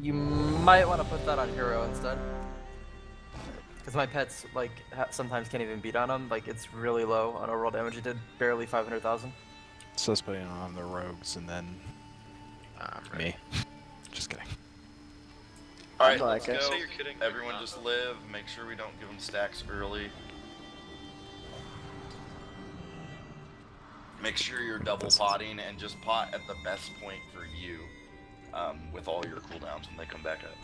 You might want to put that on Hero instead. Because my pets, like, sometimes can't even beat on them. Like, it's really low on overall damage. It did barely 500,000. So let's put it on the rogues and then me. Just kidding. Alright, like let's it. go. Say you're kidding, Everyone maybe just not. live. Make sure we don't give them stacks early. Make sure you're double potting and just pot at the best point for you with all your cooldowns when they come back up.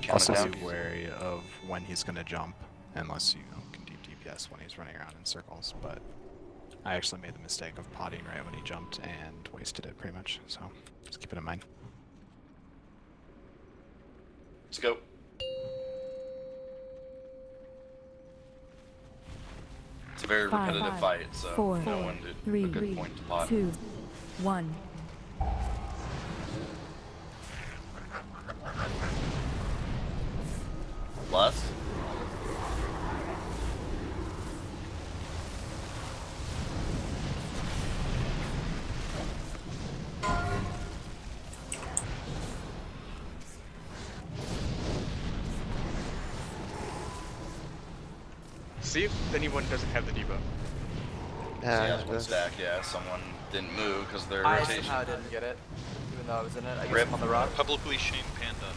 Count Also it down. be wary of when he's going to jump, unless you can deep DPS when he's running around in circles. But I actually made the mistake of potting right when he jumped and wasted it pretty much. So just keep it in mind. Let's go. It's a very Five, repetitive fight, so 4, no one did 3, a good point to pot. 2, 1. Less? See if anyone doesn't have the debuff. So yeah, one stack, yeah, someone didn't move because their I rotation. somehow didn't get it, even though I was in it. I guess Rip. I'm on the rock. Publicly shame Panda.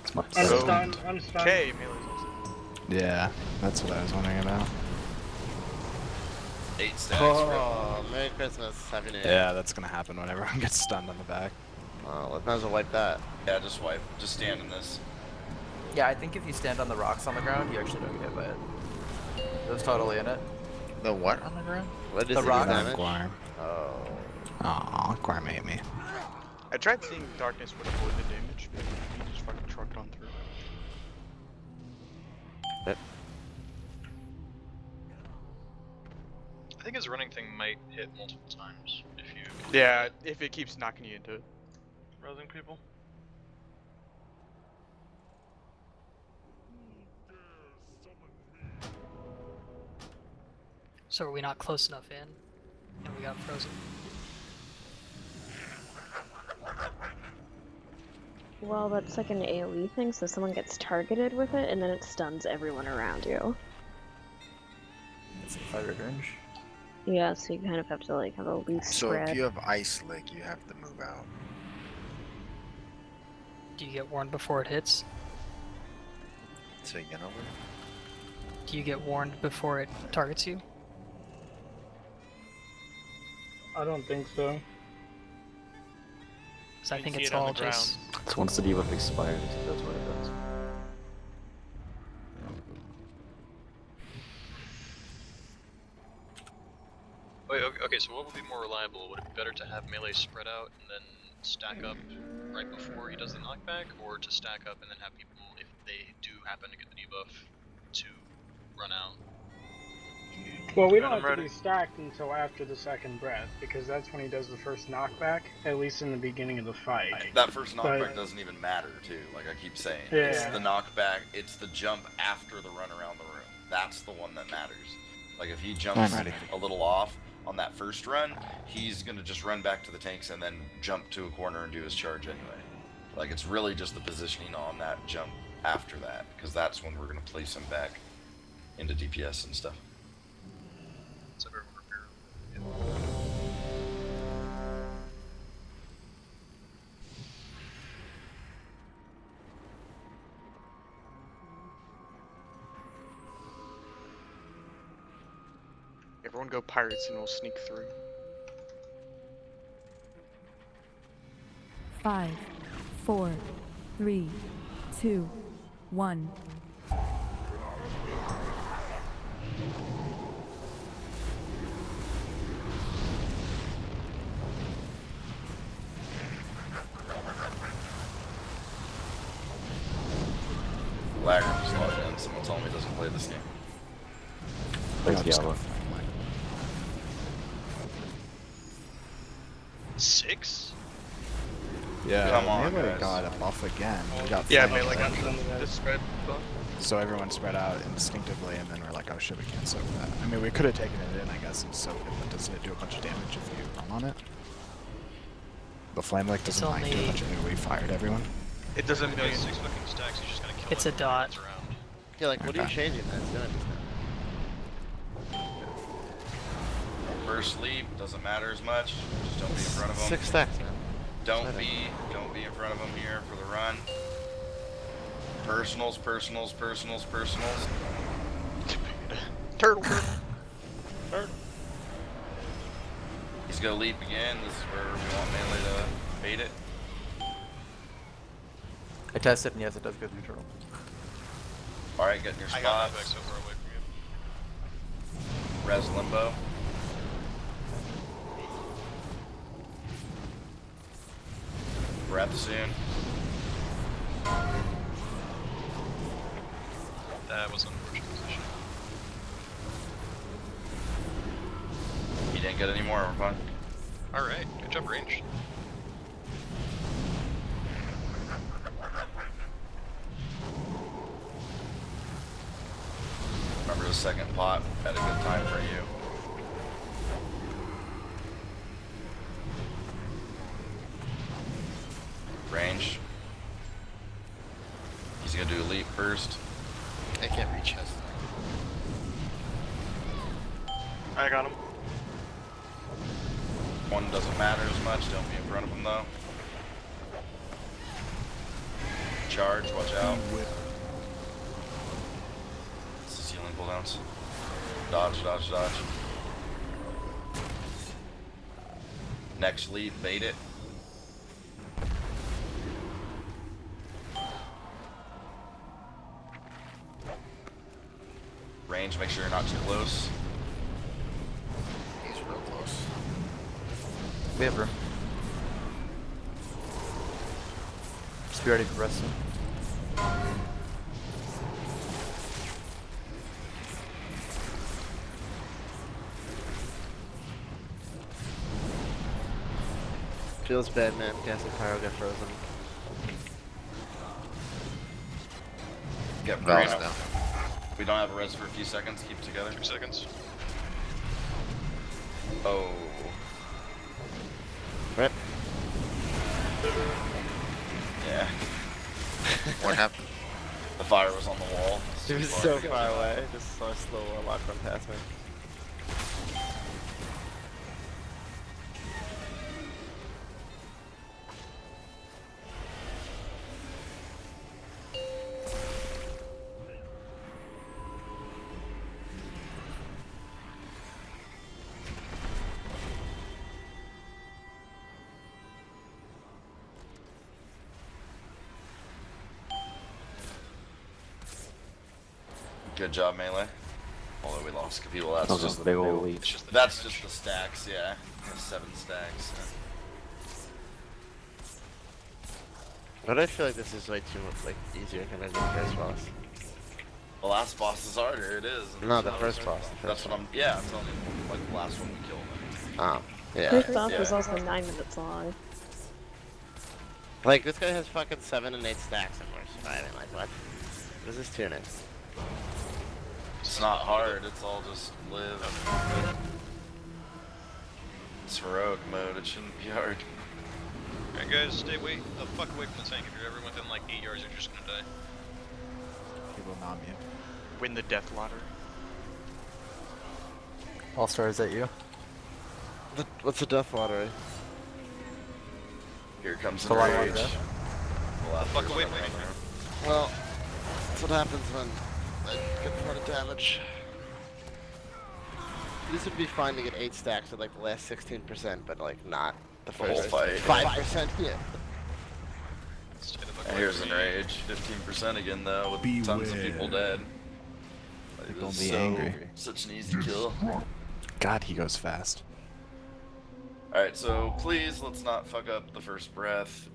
It's my I'm So- stunned. I'm stunned. Okay, melee's also. Yeah, that's what I was wondering about. 8 stacks. Oh, Merry Christmas. Happy New Year. Yeah, that's going to happen when everyone gets stunned on the back. Oh, let's might as well wipe that. Yeah, just wipe. Just stand in this. Yeah, I think if you stand on the rocks on the ground, you actually don't get hit by it. It was totally in it. The what on the ground? What is The it? rock Damage? Guarm. Oh. Aw, Guarm ate me. I tried seeing darkness would avoid the damage, but he just fucking trucked on through. I think his running thing might hit multiple times if you Yeah, if it keeps knocking you into it. rousing people. So are we not close enough in? And we got frozen. Well, that's like an AoE thing, so someone gets targeted with it, and then it stuns everyone around you. It's a fire range. Yeah, so you kind of have to like have a loose So spread. if you have Ice Lick, you have to move out. Do you get warned before it hits? Say again over. Do you get warned before it targets you? I don't think so. So I You think see it's it on all the just... So once the debuff expires, that's what it does. Wait, okay, so what would be more reliable? Would it be better to have melee spread out and then stack up right before he does the knockback, or to stack up and then have people, if they do happen to get the debuff, to run out? Well, we Alright, don't I'm have to ready. be stacked until after the second breath, because that's when he does the first knockback, at least in the beginning of the fight. That first knockback But- doesn't even matter, too. Like I keep saying, Yeah. it's the knockback. It's the jump after the run around the room. That's the one that matters. Like if he jumps I'm ready. a little off, on that first run, he's gonna just run back to the tanks and then jump to a corner and do his charge anyway. Like, it's really just the positioning on that jump after that, because that's when we're gonna place him back into DPS and stuff. So everyone prepare. Everyone go pirates and we'll sneak through. 5, 4, 3, 2, 1. Lagger just logged in. Someone told me he doesn't play this game. Plays I'll just Diablo. go for it, like, 6? Yeah, Come on, Melee guys. got a buff again. We got Yeah, flanked, Melee got the spread buff. so everyone spread out instinctively, and then we're like, oh shit, we can't soak that. I mean, we could have taken it in, I guess, and soaked it, but doesn't it do a bunch of damage if you run on it? The Flame Lick doesn't like do a only- bunch of AoE fire to everyone. It does a If you million. got 6 fucking stacks, you just gotta kill It's a everyone dot. that's around. Yeah, like, what are you Okay. changing that's doing this now? First leap doesn't matter as much. Just don't be in front of him. 6 stacks, man. Don't be in front of him here for the run. Personals. Turtle. He's gonna leap again. This is where we want Melee to bait it. I tested, and yes, it does go through turtle. All right, get in your I got my back spots. so far away from you. Res limbo. Breath soon. That was an unfortunate position. He didn't get any more. We're fine. Alright, good job, range. Remember the second pot had a good time for you. Range. He's gonna do a leap first. I can't reach us. I got him. One doesn't matter as much. Don't be in front of him though. Charge. Watch out. This is healing cooldowns. Dodge. Next leap. Bait it. Range, make sure you're not too close. He's real close. We have room. Just be ready for resting. Feels bad, man. Casting Pyro got frozen. Get Val's Brano. down. We don't have a res for a few seconds. Keep it together. 2 seconds. Oh. Rip. Yeah. What happened? The fire was on the wall. He was so far away. Just saw a slow lock run past me. Good job, Melee. Although we lost people, that's That was just a the big old leap. That's just the stacks, yeah. The 7 stacks. But I feel like this is way too much easier compared to the first boss. The last boss is harder, it is. No, the first boss. That's what I'm telling you. Like the last one we killed. Oh, yeah. First off yeah. was also 9 minutes long. Like, this guy has fucking 7 and 8 stacks and we're surviving. Like, what? What is this tuning? It's not hard, it's all just live. It's heroic mode, it shouldn't be hard. Alright guys, stay the fuck away from the tank. If you're ever within like 8 yards, you're just gonna die. He will nom you. Win the death lottery. All stars at you. What's the death lottery? Here comes It's the a lot of rage. death. The fuck away from me. Well, that's what happens when I get a lot of damage. This would be fine to get 8 stacks at like the last 16%, but like not the The whole first fight. 5%. Yeah. And here's an rage, 15% again though, with tons of people dead. Like, People this be is so, angry. Such an easy kill. God, he goes fast. Alright, so please let's not fuck up the first breath.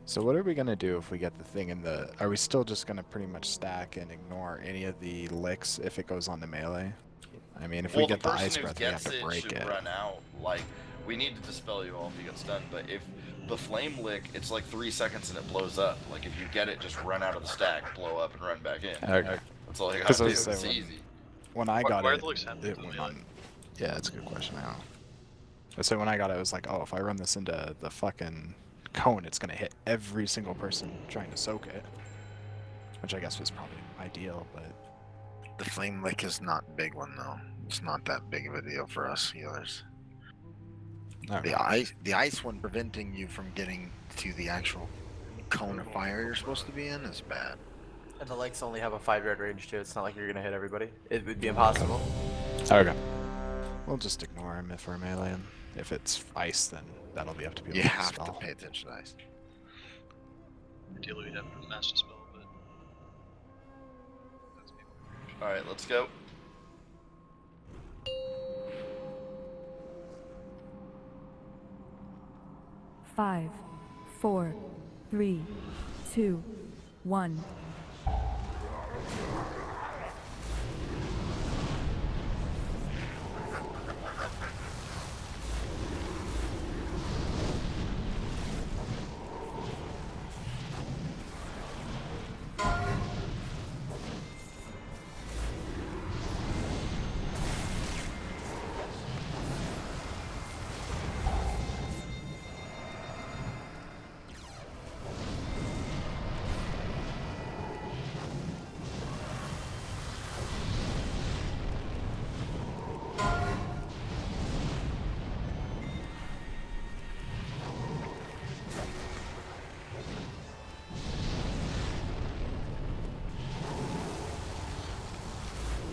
So what are we gonna do if we get the thing in the? Are we still just gonna pretty much stack and ignore any of the licks if it goes on to melee? I mean, if we get the ice breath, we have to break should it. run out. Like, we need to dispel you all if he gets done, but if the flame lick, it's like 3 seconds and it blows up. Like, if you get it, just run out of the stack, blow up, and run back in. Okay. That's all you gotta Because do. I It's was saying, easy. when I got why are it, the licks happening it to the went melee? on. Yeah, that's a good question. I don't know. So when I got it, it was like, oh, if I run this into the fucking cone, it's gonna hit every single person trying to soak it, which I guess was probably ideal, but The flame lick is not a big one though. It's not that big of a deal for us healers. Okay. The ice one preventing you from getting to the actual cone of fire you're supposed to be in is bad. And the likes only have a 5-yard range too. It's not like you're gonna hit everybody. It would be impossible. Okay. We'll just ignore him if we're melee, and if it's ice, then that'll be up to people. You to have to dispel. pay attention to ice. Ideally, we'd have a mass dispel, but Alright, let's go. Five, 4, 3, 2, 1.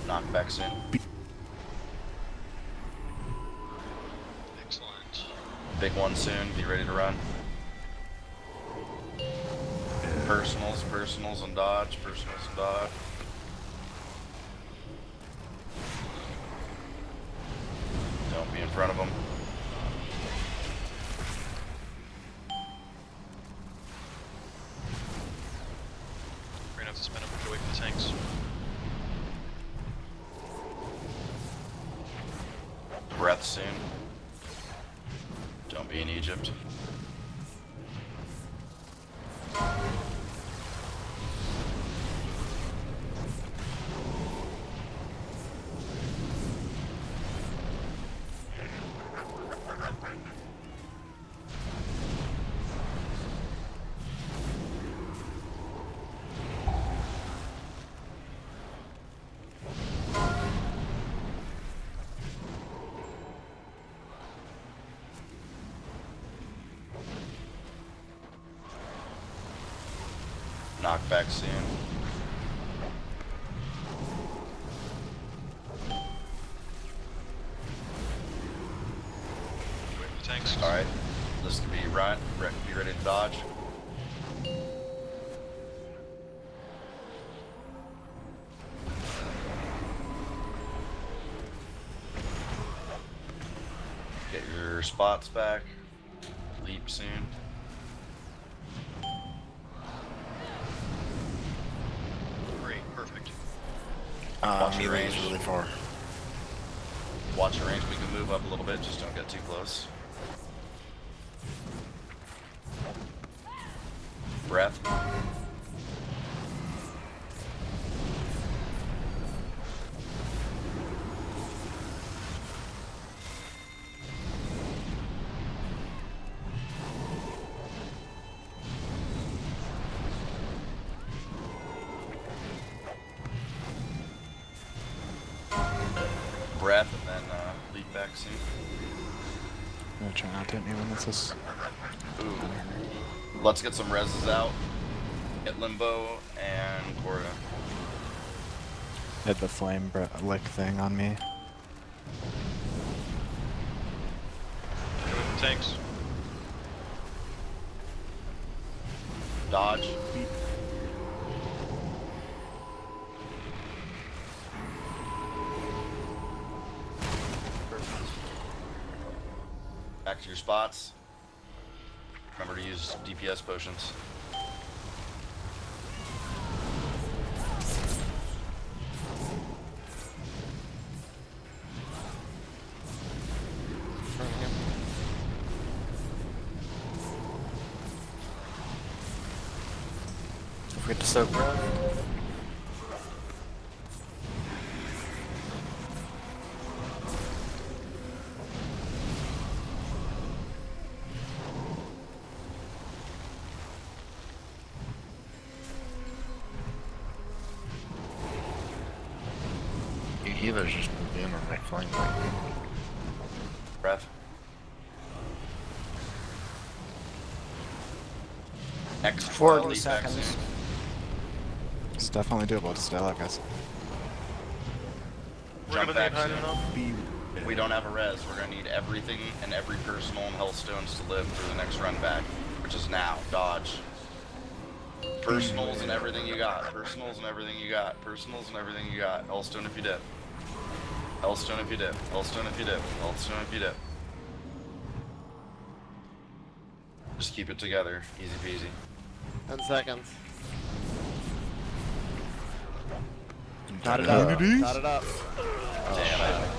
Knockback soon. excellent. Big one soon, be ready to run. Personals and dodge, personals and dodge. Don't be in front of them. We're gonna have to spin up and go away from the tanks. Breath soon. Don't be in Egypt. Knockback soon. Away from the tanks. Alright. This could be run. Be ready to dodge. Get your spots back. Leap soon. Great, perfect. Watch your Melee's range. really far. Watch your range. We can move up a little bit. Just don't get too close. Breath. breath and then leap back soon. I'm gonna try not to hit me when this is. Ooh. Let's get some reses out. Get Limbo and Corda. Hit the flame lick thing on me. Tanks. Dodge. Back to your spots. Remember to use DPS potions. Don't forget to soak breath. You healers just moved in on that flame like Breath. Next 40 seconds. It's definitely doable to stay alive, guys. Jump back soon. We don't have a res. We're gonna need everything and every personal and Hellstones to live through the next run back, which is now. Dodge. Personals and everything you got. Personals and everything you got. Personals and everything you got. Hellstone if you dip. Hellstone if you dip. Hellstone if you dip. Hellstone if you dip. Just keep it together. Easy peasy. 10 seconds. Dot it up. Dot it up. Damn it.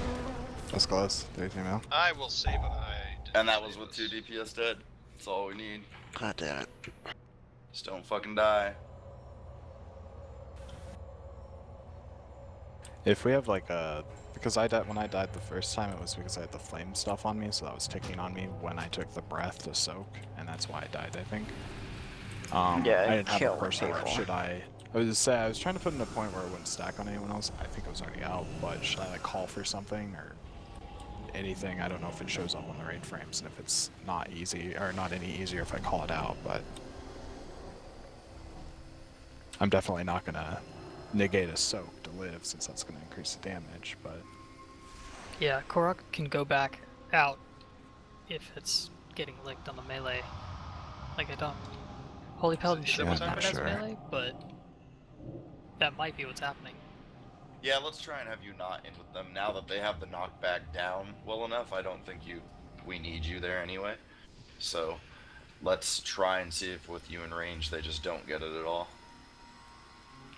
That's close. 33 mil. I will save it. And that was with 2 DPS dead. That's all we need. God damn it. Just don't fucking die. If we have like a, because when I died the first time, it was because I had the flame stuff on me, so that was ticking on me when I took the breath to soak, and that's why I died, I think. Yeah, I didn't have a kill personal. people. Should I was trying to put in a point where it wouldn't stack on anyone else. I think it was already out, but should I like call for something or anything? I don't know if it shows up on the raid frames, and if it's not easy or not any easier if I call it out, but I'm definitely not gonna negate a soak to live since that's gonna increase the damage, but Yeah, Korok can go back out if it's getting licked on the melee. Like I don't. Holy Paladin shouldn't Yeah, have it not as sure. melee, but that might be what's happening. Yeah, let's try and have you not in with them. Now that they have the knockback down well enough, I don't think we need you there anyway. So let's try and see if with you in range they just don't get it at all.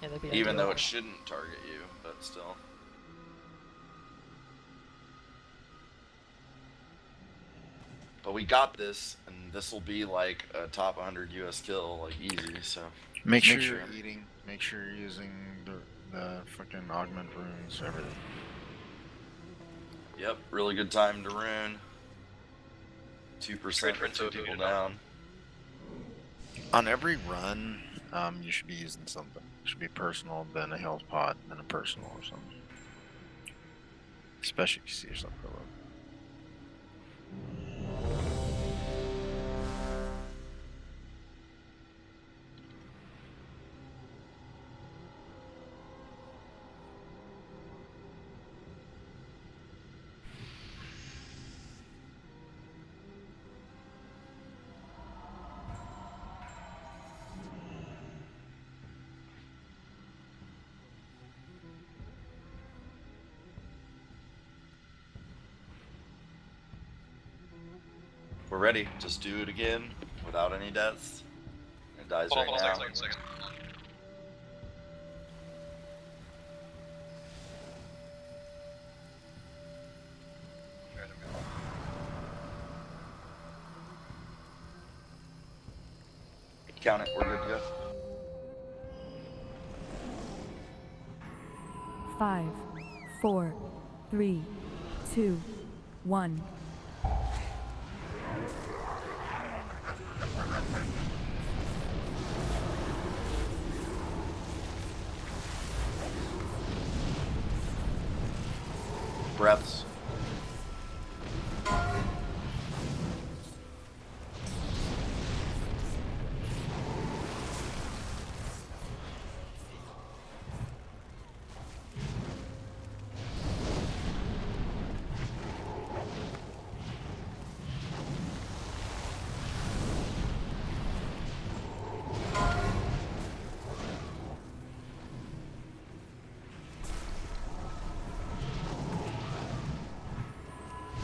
Yeah, that'd be Even ideal. though it shouldn't target you, but still. But we got this, and this will be like a top 100 US kill, like easy, so. Make sure you're eating. Make sure you're using the fucking augment runes, everything. Yep, really good time to rune. 2% for 2 people down. On every run, you should be using something. It should be personal, then a health pot, then a personal or something. Especially if you see yourself go low. We're ready. Just do it again without any deaths. It dies right now. Second. Count it. We're good to go. 5, 4, 3, 2, 1. Breaths.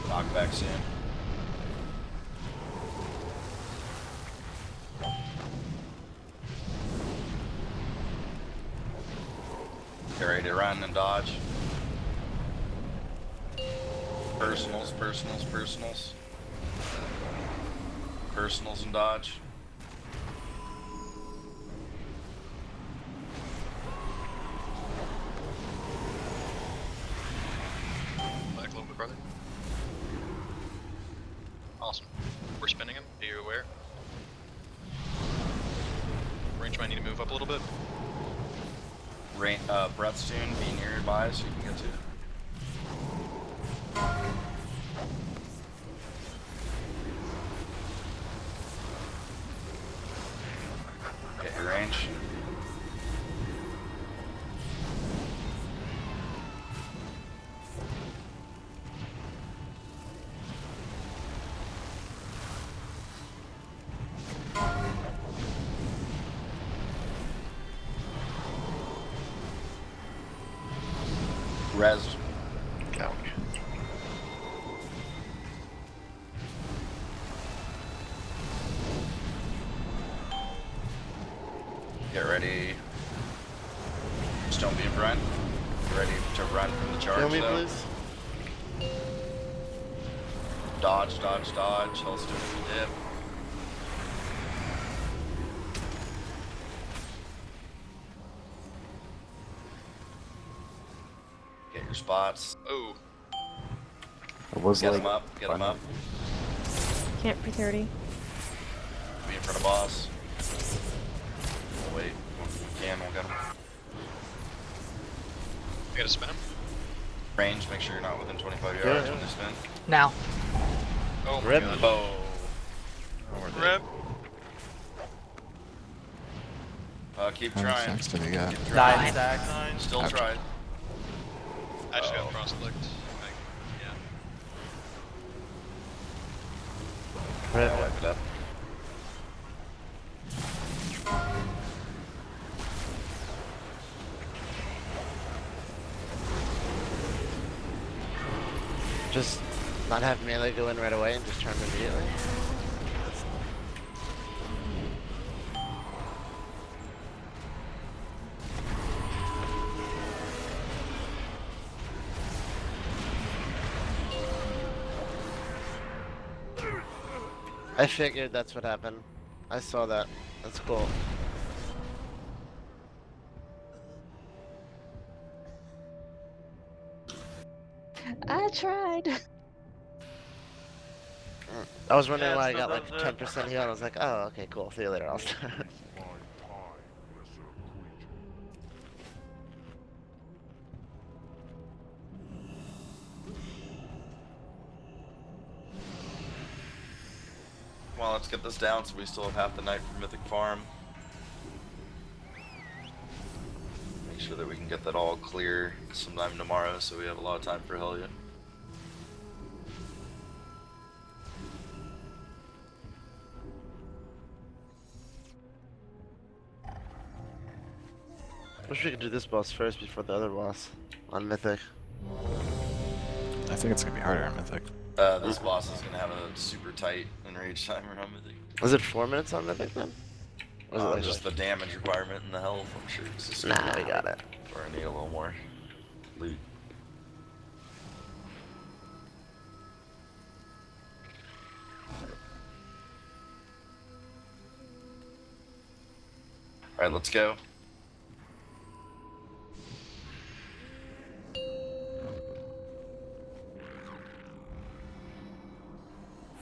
Knockback soon. Get ready to run and dodge. Personals, personals, personals. Personals and dodge. Back a little bit, brother. Awesome. We're spinning him. Are you aware? Range might need to move up a little bit. Breath soon, be nearby so you can get to it. Get your range. Res. Go. Get ready. Just don't be in front. Get ready to run from the charge Kill me, though. please. Dodge, dodge, dodge. Holster dip. Get your spots. Oh. It was Get like him up. Get him up. Can't pre 30. Be in front of boss. Oh, wait. We can. We'll get him. I gotta spin him. Range. Make sure you're not within 25 Yeah. yards when you spin. Now. Oh my Rip. god. Oh. Rip. Keep How many trying. stacks did he got? Keep trying. 9 stacks. Still Okay. tried. I just got Uh-oh. cross-clicked. Yeah. Rip. I'll wipe it up. Just not have melee go in right away and just turn immediately. I figured that's what happened. I saw that. That's cool. I tried. I was wondering Yeah, why I so got like those are- 10% heal, and I was like, oh, okay, cool. See you later. I'll start. My time, lesser creature. Well, let's get this down so we still have half the night for Mythic Farm. Make sure that we can get that all clear sometime tomorrow so we have a lot of time for Hellion. Wish we could do this boss first before the other boss on Mythic. I think it's gonna be harder on Mythic. This boss is gonna have a super tight enrage timer on Mythic. Was it 4 minutes on Mythic then? Was it like Just the damage requirement and the health, I'm sure it's just Nah, we got it. Or I need a little more loot. Alright, let's go.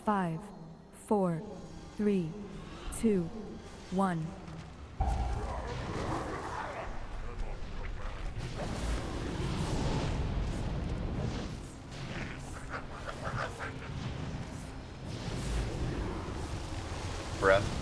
Five, 4, 3, 2, 1. Breath.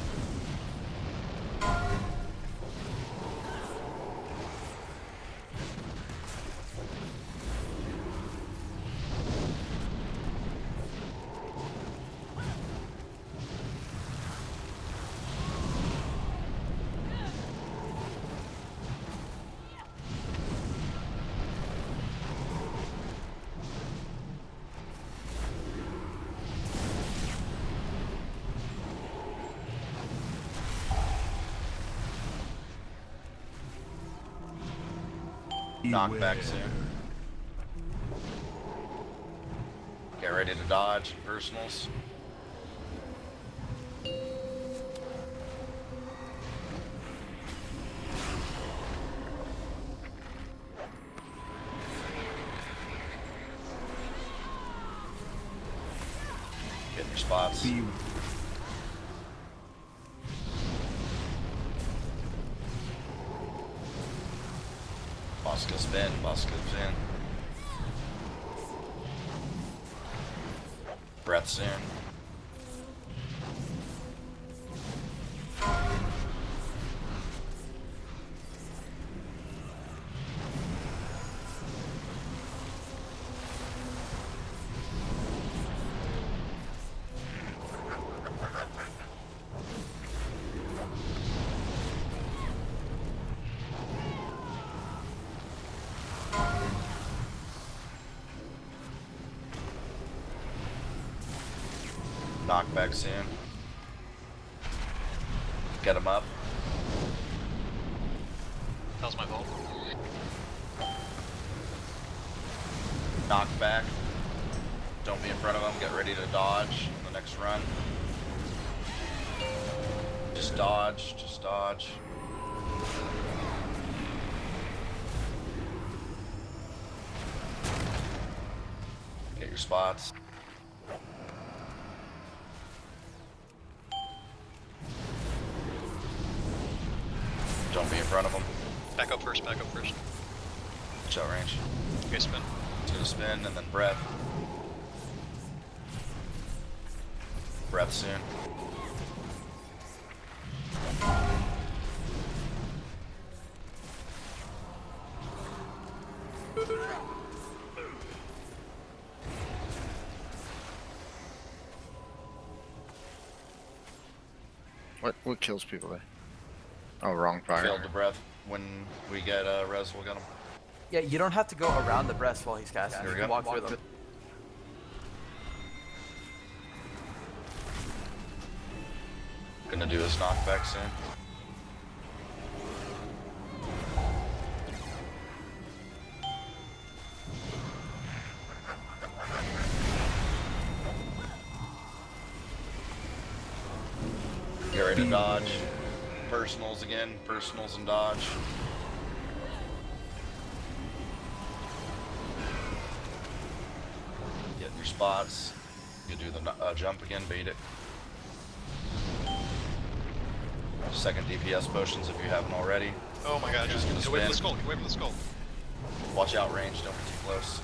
Knockback soon. Get ready to dodge personals. Get your spots. Boss goes spin, boss goes in. Breaths in. Knockback soon. Get him up. That was my fault. Knockback. Don't be in front of him. Get ready to dodge on the next run. Just dodge. Just dodge. Get your spots. Don't be in front of him. Back up first, back up first. Watch out range. Okay, spin. It's gonna spin and then breath. Breath soon. What kills people there? Oh, wrong fire. Failed the breath. When we get res, we'll get him. Yeah, you don't have to go around the breast while he's casting. Here we You can go. walk through them. Gonna do his knockback soon. Get ready to dodge. Personals again. Personals and dodge. Get your spots. You can do the jump again. Bait it. Second DPS potions if you haven't already. Oh my god, Just gonna get away from the spin. skull, get away from the skull. Watch out range, don't be too close.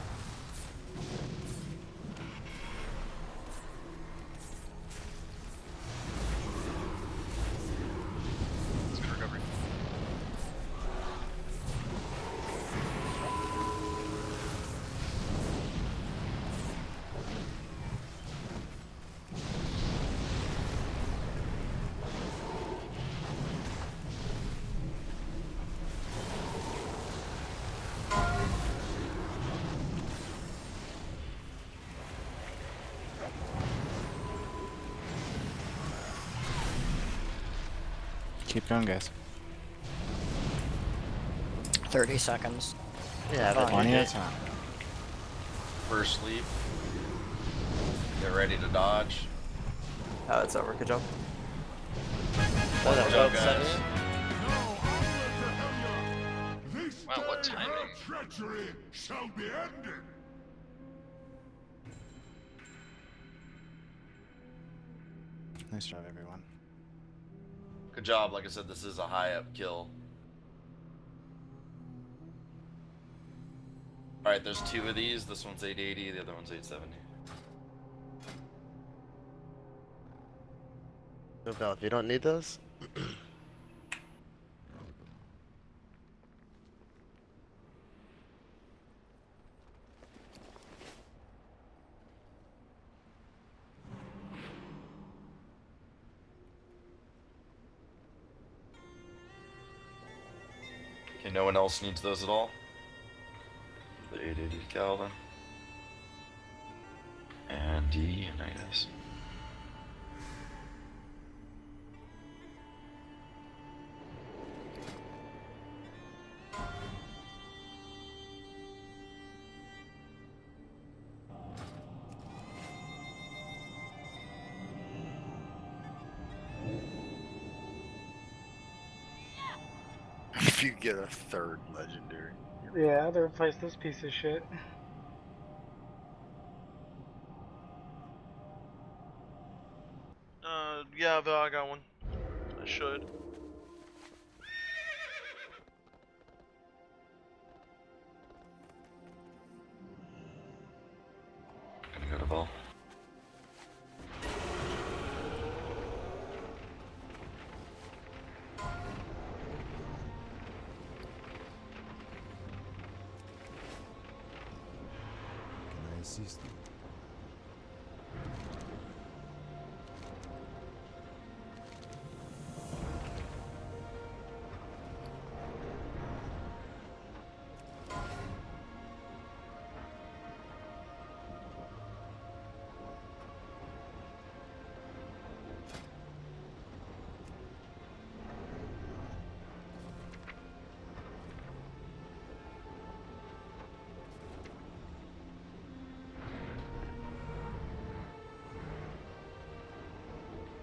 It's good recovery. Keep going, guys. 30 seconds. Yeah, but Plenty of time. First leap. Get ready to dodge. Oh, it's over. Good job. Oh, that Good job, was guys. Wow, what timing. Treachery shall be ended. Nice job, everyone. Good job. Like I said, this is a high up kill. Alright, there's two of these. This one's 880, the other one's 870. Val, if you don't need those. Okay, no one else needs those at all? The 880 Calvin. And D, and I guess. If you get a third legendary. Yeah, to replace this piece of shit. Yeah, Val, I got one. I should. Gonna go to Val. Can I assist you?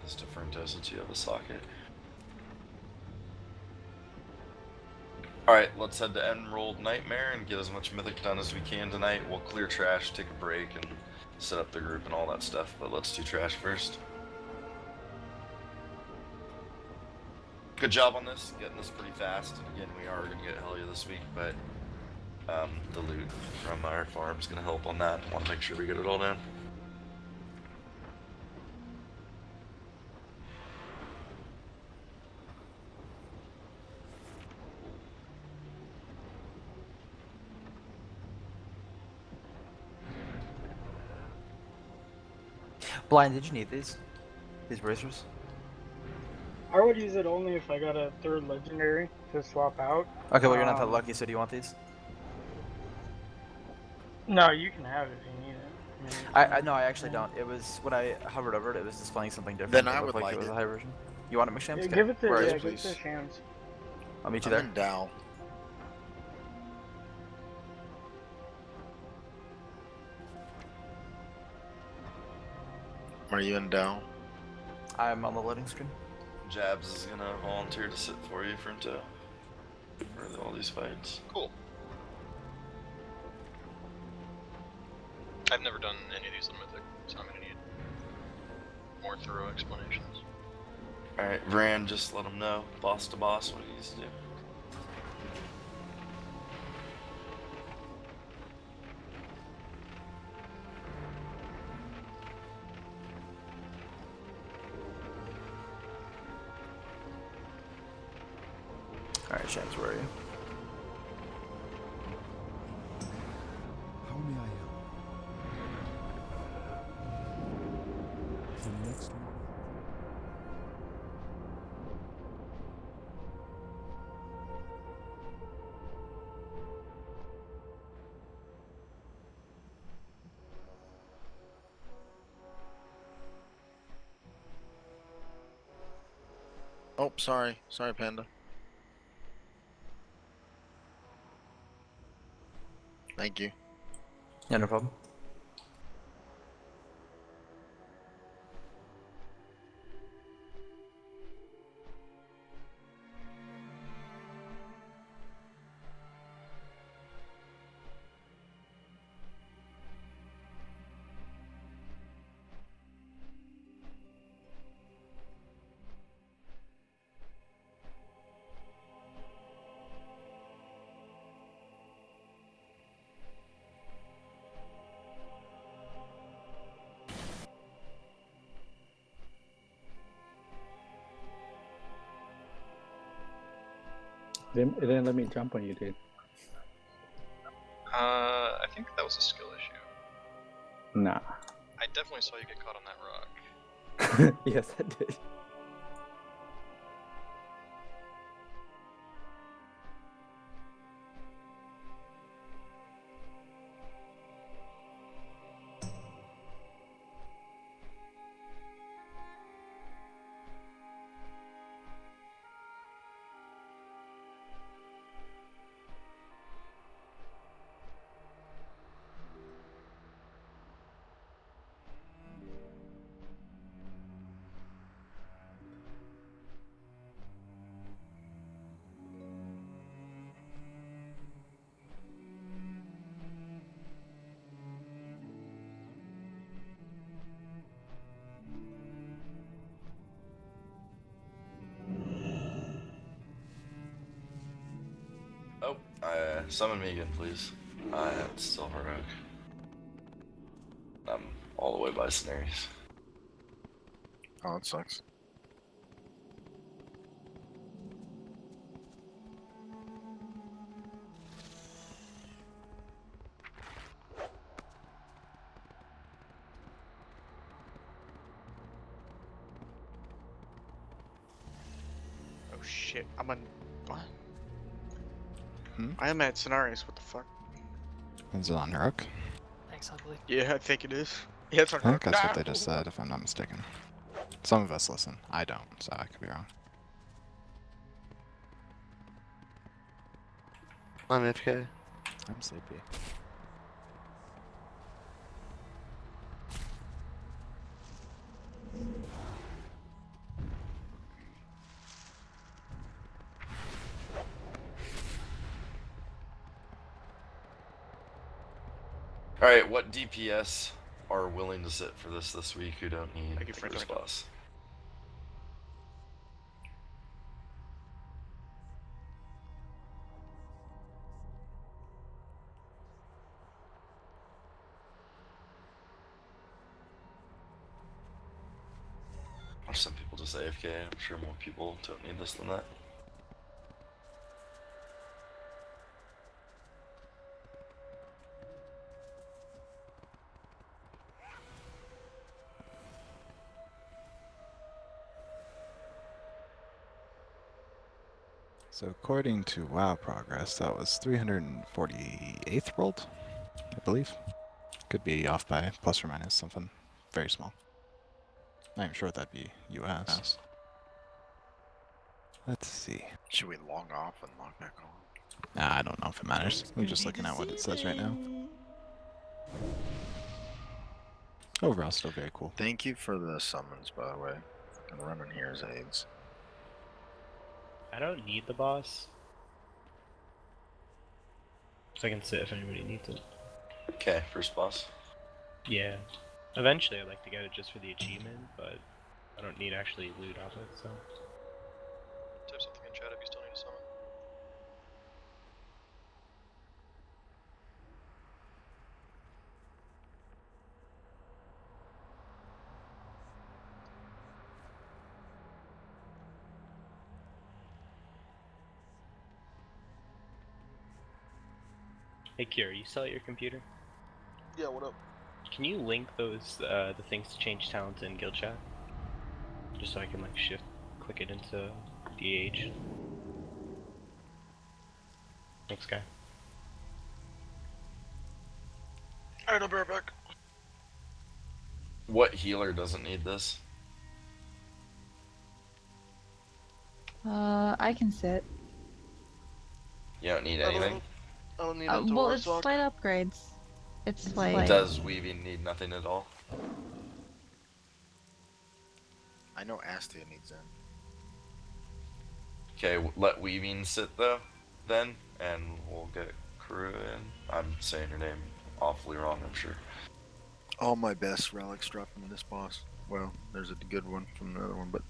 This different since you have a socket. Alright, let's head to Emerald Nightmare and get as much mythic done as we can tonight. We'll clear trash, take a break, and set up the group and all that stuff, but let's do trash first. Good job on this, getting this pretty fast. And again, we are going to get Hellia this week, but the loot from our farm is going to help on that. I want to make sure we get it all done. Blind, did you need these? These bracers? I would use it only if I got a third legendary to swap out. Okay, well you're not that lucky, so do you want these? No, you can have it if you need it. I no, I actually don't. It was when I hovered over it, it was displaying something different. Then It I looked would like it like was it. a high version. You want it, McShams? Yeah, Okay. give it to Where are yeah, you? give it to Shams. I'll meet you I'm there. in Dow. Are you in Dow? I'm on the loading screen. Jabs is going to volunteer to sit for you for all these fights. Cool. I've never done any of these on Mythic, so I'm gonna need more thorough explanations. Alright, Vran, just let him know, boss to boss, what he needs to do. Alright, Shams, where are you? How may I help? The next one. Oh, sorry. Sorry, Panda. Thank you. Yeah, no problem. It didn't let me jump on you, dude. I think that was a skill issue. Nah. I definitely saw you get caught on that rock. Yes, I did. Oh, summon me again, please. It's still heroic. I'm all the way by Scenarios. Oh, that sucks. Oh shit, I'm on. What? Hmm? I am at Scenarios, what the fuck? Is it on Rook? Thanks, ugly. Yeah, I think it is. Yeah, it's on I think Rook. that's what they just said, if I'm not mistaken. Some of us listen. I don't, so I could be wrong. I'm AFK. I'm sleepy. Alright, what DPS are willing to sit for this week who don't need Thank you for first joining. boss? Or some people just AFK, I'm sure more people don't need this than that. So according to WoW progress, that was 348th world, I believe. Could be off by plus or minus something very small. Not even sure what that'd be US. Let's see. Should we log off and log back on? Nah, I don't know if it matters. I'm just looking at what it says right now. Overall, still very cool. Thank you for the summons, by the way. And running here as aids. I don't need the boss. So I can sit if anybody needs it. Okay, first boss. Yeah. Eventually I'd like to get it just for the achievement, but I don't need actually loot off it, so. Type something in chat if you still need to summon. Hey Kira, you still at your computer? Yeah, what up? Can you link those the things to change talents in guild chat? Just so I can like click it into DH. Thanks, guy. Alright, I'll be right back. What healer doesn't need this? I can sit. You don't need anything? I don't need it to Well, work, it's so slight upgrades. It's like. Does weaving need nothing at all? I know Astia needs in. Okay, let weaving sit though, then, and we'll get crew in. I'm saying your name awfully wrong, I'm sure. All my best relics drop from this boss. Well, there's a good one from the other one, but...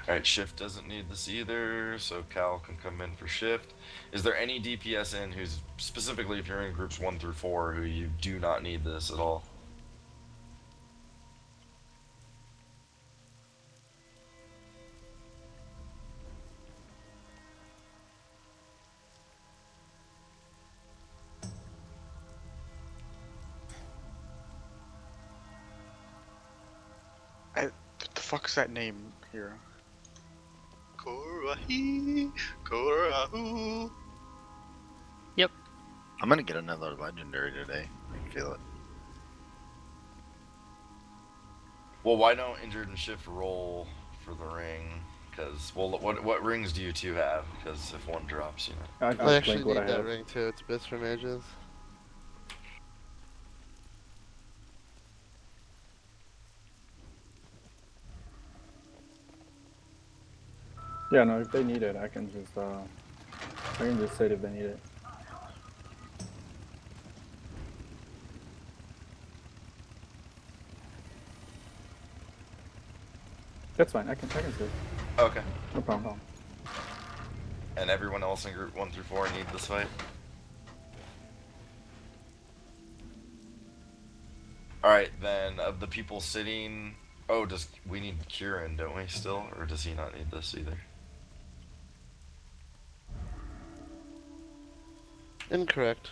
Alright, Shift doesn't need this either, so Cal can come in for Shift. Is there any DPS in who's, specifically if you're in groups 1 through 4, who you do not need this at all? fuck's that name, hero? Korahi, Korahu. Yep. I'm gonna get another legendary today. I can feel it. Well, why don't Injured and Shift roll for the ring? Because, well, what rings do you two have? Because if one drops, you know. I actually need that ring too. It's best for mages. Yeah, no, if they need it, I can just say it if they need it. That's fine. I can say it. Okay. No problem. And everyone else in group 1 through 4 need this fight? Alright, then, of the people sitting... Oh, we need Kieran, don't we, still? Or does he not need this either? Incorrect.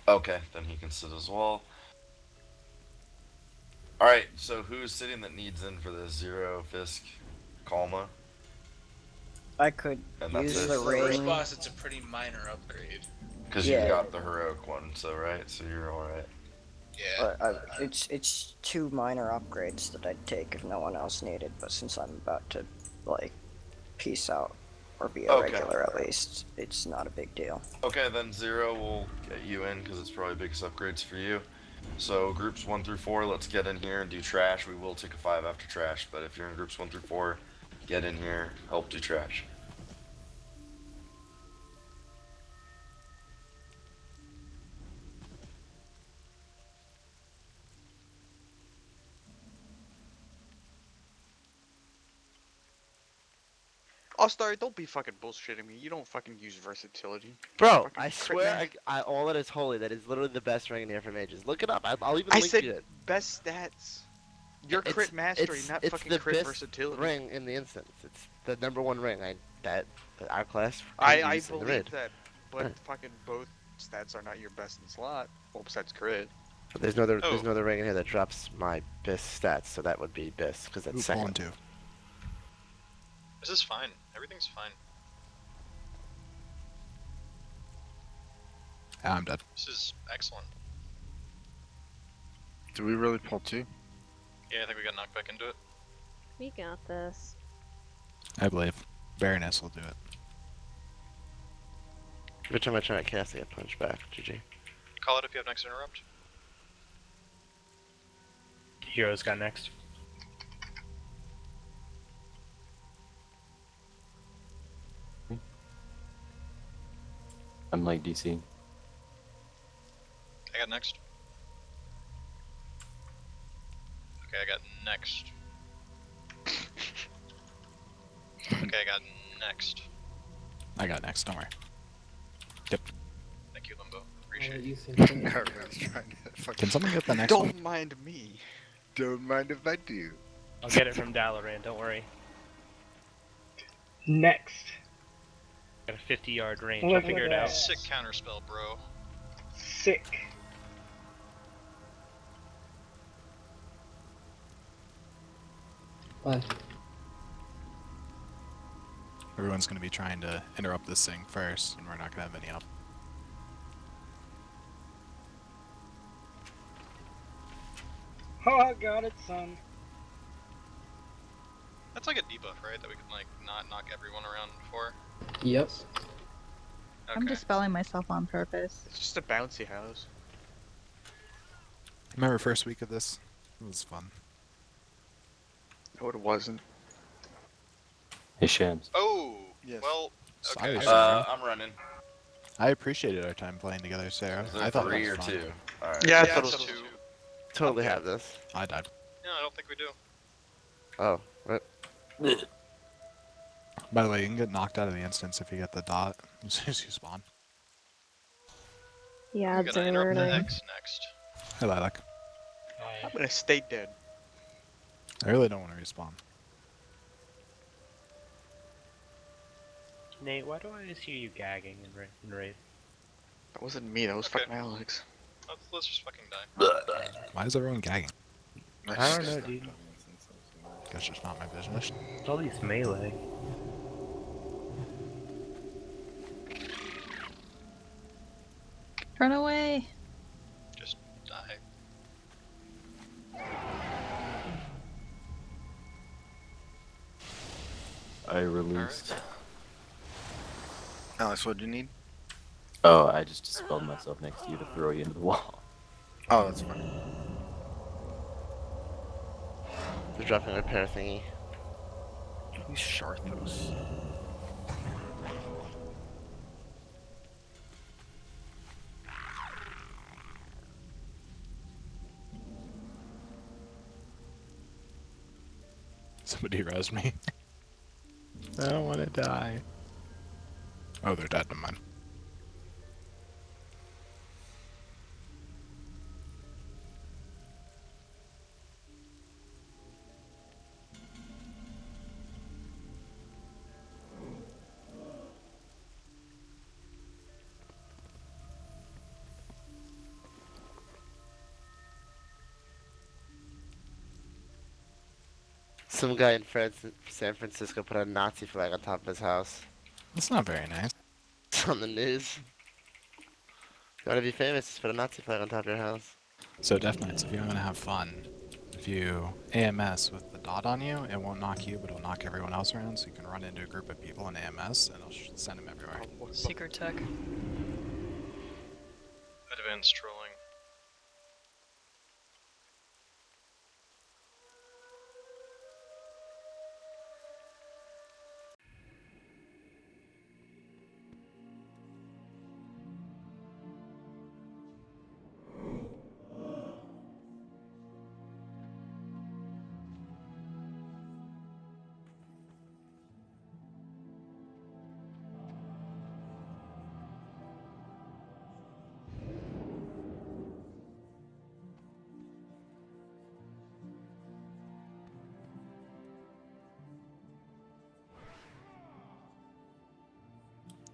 Okay, then he can sit as well. Alright, so who's sitting that needs in for this? Zero, Fisk, Kalma? I could And that's use it. the For the first ring. boss, it's a pretty minor upgrade. Because you got the heroic one, so right? So you're alright. Yeah. But it's 2 minor upgrades that I'd take if no one else needed, but since I'm about to, like, peace out, or be a regular at least, it's not a big deal. Okay, then Zero will get you in, because it's probably biggest upgrades for you. So groups 1 through 4, let's get in here and do trash. We will take a 5 after trash, but if you're in groups 1 through 4, get in here, help do trash. Oh, Starry, don't be fucking bullshitting me. You don't fucking use versatility. Bro, Fucking I crit swear, man. all that is holy. That is literally the best ring in the air for mages. Look it up. I'll even I link said you it. best stats. Your It's- crit mastery, not it's fucking the crit best versatility. ring in the instance. It's the #1 ring that our class can I use in the believe raid. that, but Right. fucking both stats are not your best in slot. Well, besides crit. But there's no other ring in here that drops my BIS stats, so that would be BIS because that's Ooh, second. fallen 2. This is fine. Everything's fine. Ah, I'm dead. This is excellent. Do we really pull 2? Yeah, I think we got knocked back into it. We got this. I believe. Baroness will do it. Every time I try to cast, I get punched back. GG. Call it if you have next interrupt. Heroes got next. I'm like DC. I got next. Okay, I got next. Okay, I got next. I got next, don't worry. Yep. Thank you, Limbo. Appreciate you. Everyone's trying to fucking... Can someone get the next Don't one? mind me. Don't mind if I do. I'll get it from Dalaran, don't worry. Next. Got a 50-yard range, Look I'll at figure it that. out. Sick counterspell, bro. Sick. Everyone's going to be trying to interrupt this thing first, and we're not going to have any up. Oh, I got it, son. That's like a debuff, right? That we can like not knock everyone around before. Yep. Okay. I'm dispelling myself on purpose. It's just a bouncy house. Remember first week of this? It was fun. No, it wasn't. Hey, Shams. Oh, Yes. well, Sorry, okay. Sarah. I'm running. I appreciated our time playing together, Sarah. Is there I thought 3 that or was 2? fun. Alright. Yeah, I Yeah, thought it it's was 2. Totally have this. I died. No, I don't think we do. Oh, what? By the way, you can get knocked out of the instance if you get the dot as soon as you spawn. Yeah, I'm gonna interrupt the observer. X next. Hey, Lilac. I'm gonna stay dead. I really don't want to respawn. Nate, why do I always hear you gagging in raid? That wasn't me, that was Okay. fucking Alex. Let's just fucking die. Why is everyone gagging? I don't know, dude. That's just not my business. It's all these melee. Run away. Just die. I released. Alex, what do you need? Oh, I just dispelled myself next to you to throw you into the wall. Oh, that's fine. They're dropping a repair thingy. Who's Sharthos? Somebody res me. I don't want to die. Oh, they're dead. Never mind. Some guy in San Francisco put a Nazi flag on top of his house. That's not very nice. It's on the news. You want to be famous, just put a Nazi flag on top of your house. So Death Knights, if you want to have fun, if you AMS with the dot on you, it won't knock you, but it'll knock everyone else around, so you can run into a group of people in AMS, and it'll send them everywhere. Secret tech. Advanced trolling.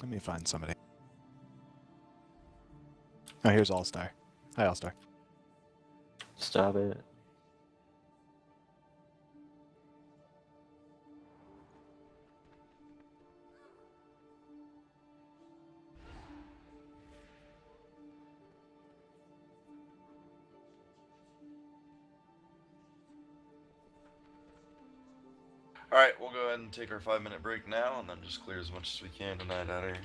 Let me find somebody. Oh, here's All-Star. Hi, All-Star. Stop it. Alright, we'll go ahead and take our 5-minute break now, and then just clear as much as we can tonight out of here.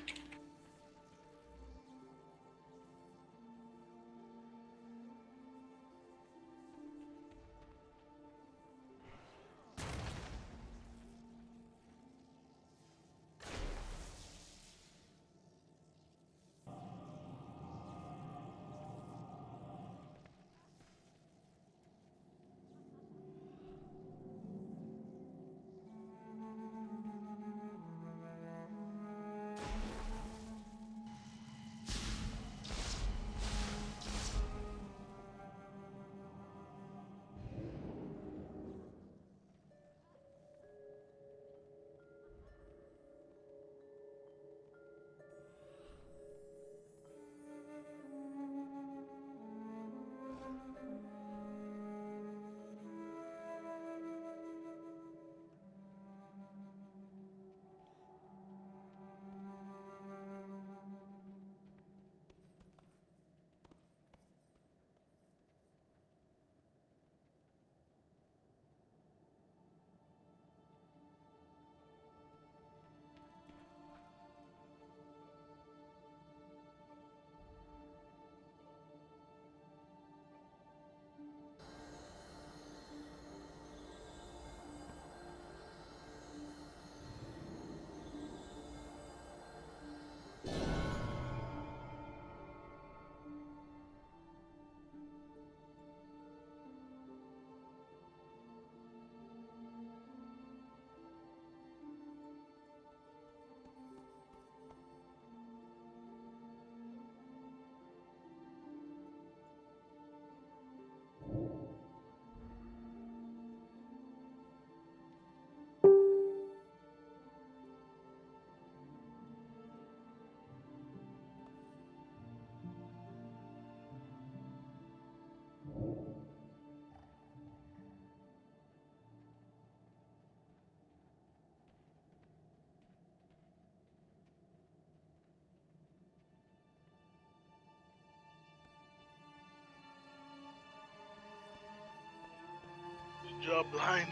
job, blind.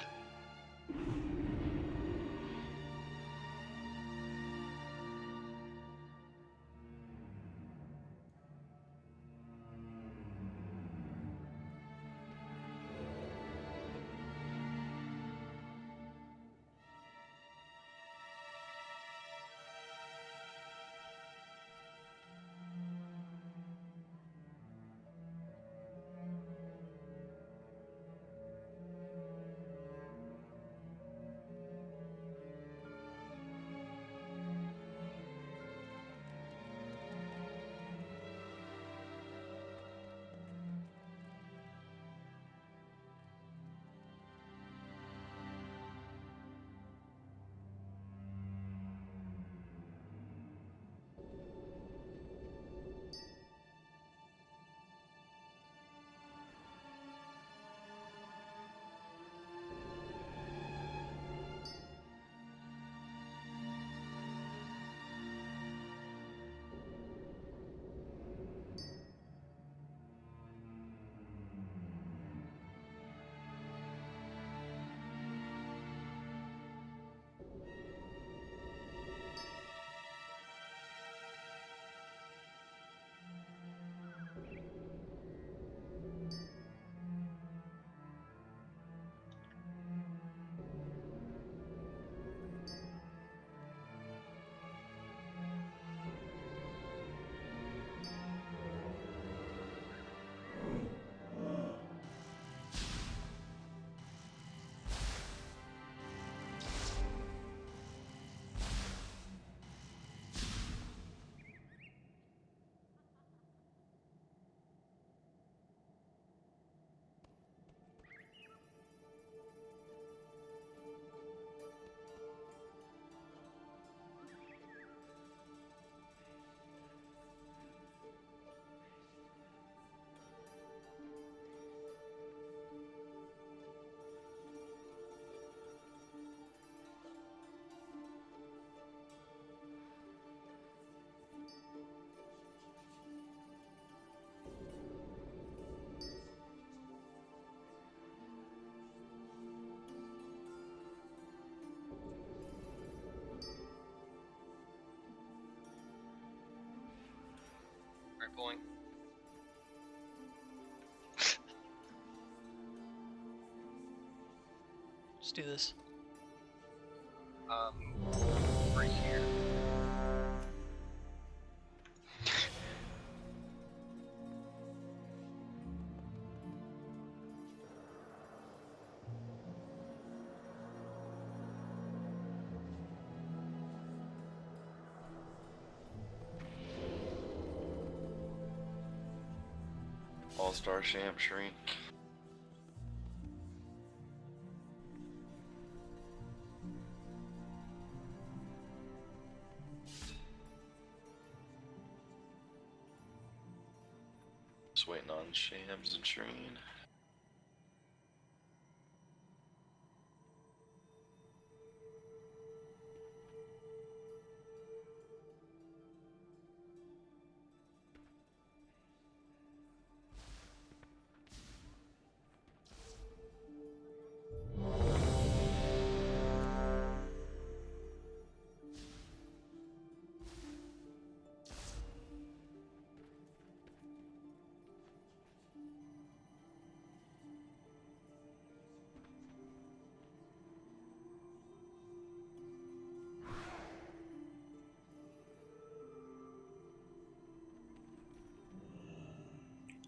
Alright, pulling. Let's do this. Right here. All-Star Champ Shrink. Just waiting on Shams and Shreen.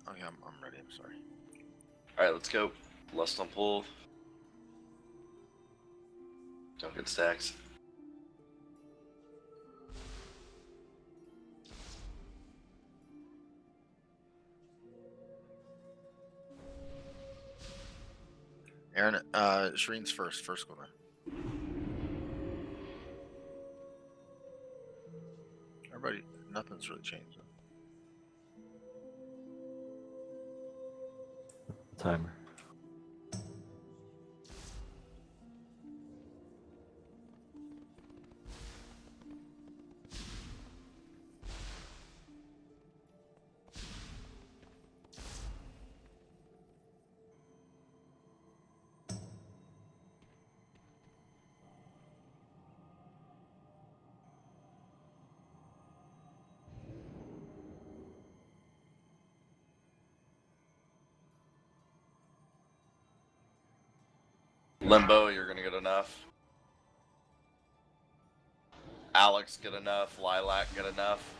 Okay, I'm ready. I'm sorry. Alright, let's go. Lust on pull. Don't get stacks. Aaron, Shreen's first go there. Everybody, nothing's really changed. Timer. Limbo, you're gonna get enough. Alex, get enough. Lilac, get enough.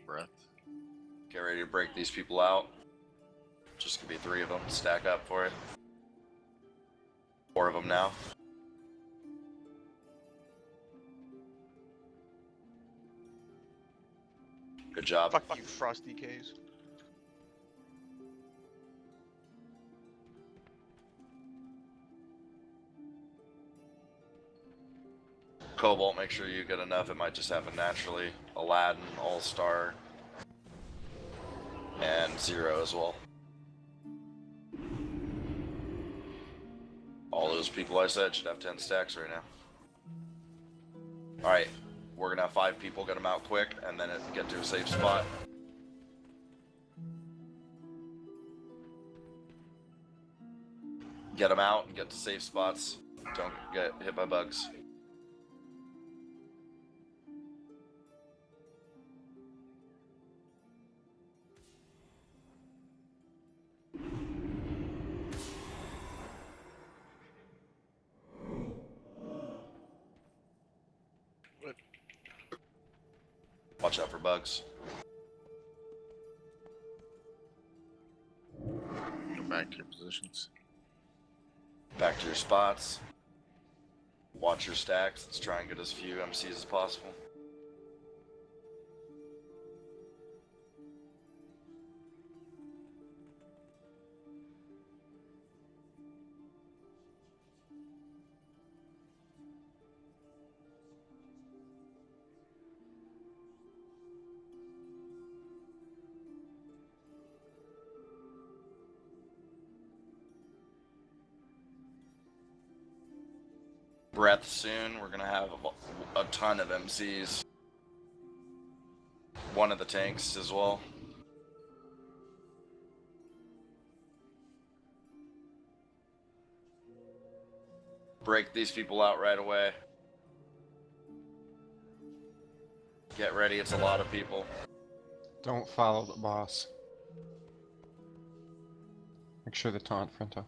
Breath. Get ready to break these people out. Just gonna be 3 of them. Stack up for it. 4 of them now. Good job. Fuck you, Frosty K's. Cobalt, make sure you get enough. It might just happen naturally. Aladdin, All-Star, and Zero as well. All those people I said should have 10 stacks right now. Alright, we're gonna have 5 people, get them out quick, and then get to a safe spot. Get them out and get to safe spots. Don't get hit by bugs. Watch out for bugs. Go back to your positions. Back to your spots. Watch your stacks. Let's try and get as few MCs as possible. Breath soon. We're gonna have a ton of MCs. One of the tanks as well. Break these people out right away. Get ready, it's a lot of people. Don't follow the boss. Make sure the taunt front up.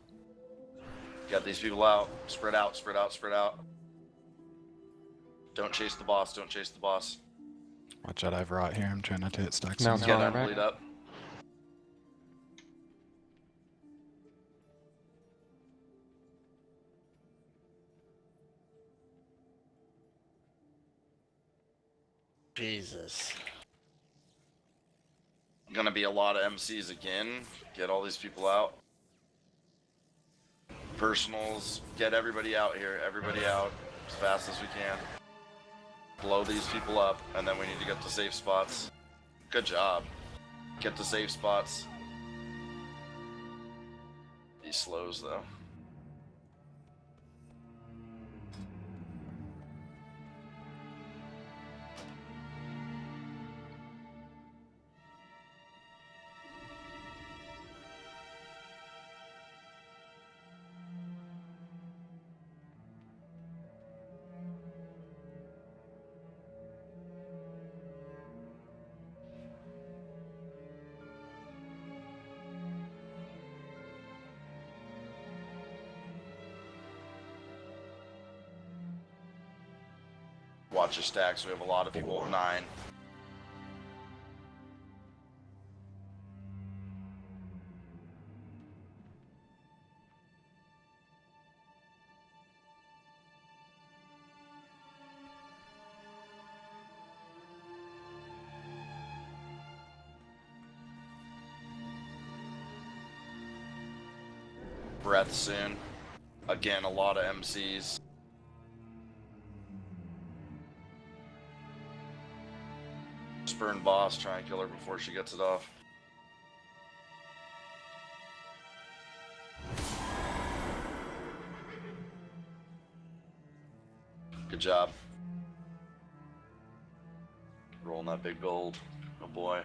Get these people out. Spread out, spread out, spread out. Don't chase the boss, don't chase the boss. Watch out, I've rot here. I'm trying not to hit stacks. Now Get on, bleed up. Jesus. Gonna be a lot of MCs again. Get all these people out. Personals, get everybody out here, everybody out as fast as we can. Blow these people up, and then we need to get to safe spots. Good job. Get to safe spots. These slows though. Watch your stacks, we have a lot of people at 9. Breath soon. Again, a lot of MCs. Burn boss, try and kill her before she gets it off. Good job. Rolling that big gold. Oh boy.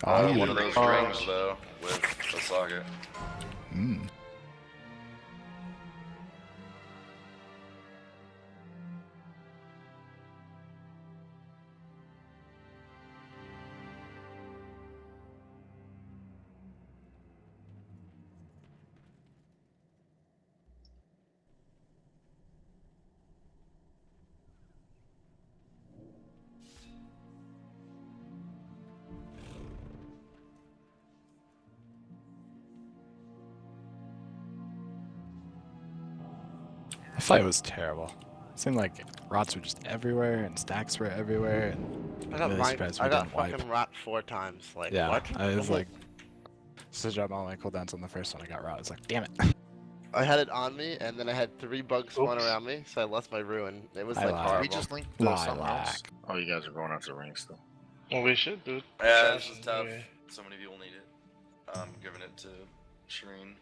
One of those rings though, with a socket. Mm. fight was terrible. It seemed like rots were just everywhere and stacks were everywhere. And I got really surprised we I got didn't wipe. fucking rot 4 times. Like Yeah, what? I was like, switch up all my cooldowns on the first one. I got rot. I was like, damn it. I had it on me, and then I had 3 bugs spawn around me, so I lost my ruin. It was I like lied. horrible. We just linked to something else. Oh, you guys are going after the ring still. Well, we should, dude. Yeah, this is tough. So many people need it. I'm giving it to Shireen.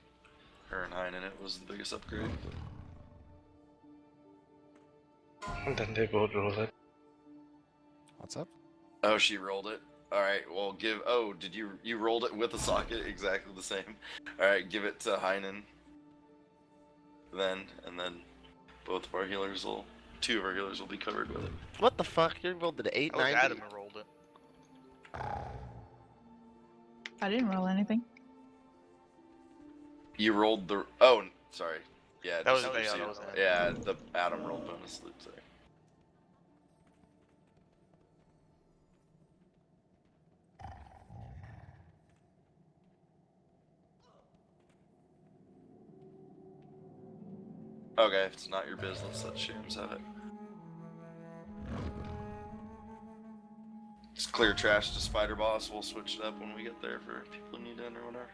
Her and Heinen, it was the biggest upgrade. And then they both roll it. What's up? Oh, she rolled it. Alright, well give... Oh, did you rolled it with a socket? Exactly the same. Alright, give it to Heinen. Then, and then both of our healers will... 2 of our healers will be covered with it. What the fuck? You rolled it 890? Adam who rolled it. I didn't roll anything. You rolled the... Oh, sorry. Yeah, That was just- Bayon, that was Adam. Yeah, the Adam rolled bonus loop, sorry. Okay, if it's not your business, let Shams have it. Just clear trash to Spider Boss, we'll switch it up when we get there for people who need in or whatever.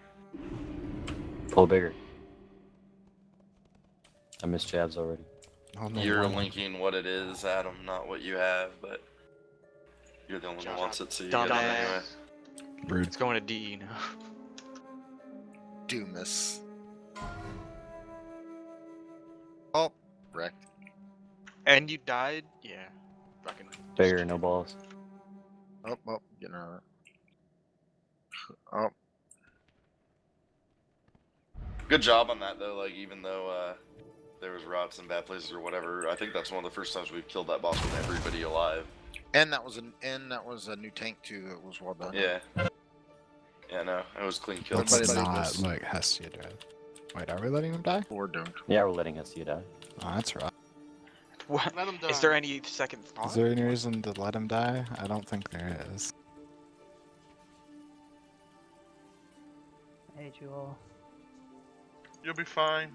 Pull bigger. I missed jabs already. You're linking what it is, Adam, not what you have, but you're the only one who wants it, so you get it anyway. Rude. It's going to DE now. Do miss. Oh, wrecked. And you died? Yeah. Fucking. Bigger, no balls. Oh, getting out of it. Oh. Good job on that though, like even though there was rots in bad places or whatever, I think that's one of the first times we've killed that boss with everybody alive. And that was a new tank too. It was well done. Yeah. Yeah, no, it was clean kill. It's not like Hestia died. Wait, are we letting him die? Or don't. Yeah, we're letting Hestia die. Oh, that's right. What? Let him die. Is there any second thought? Is there any reason to let him die? I don't think there is. Hey, Jewel. You'll be fine.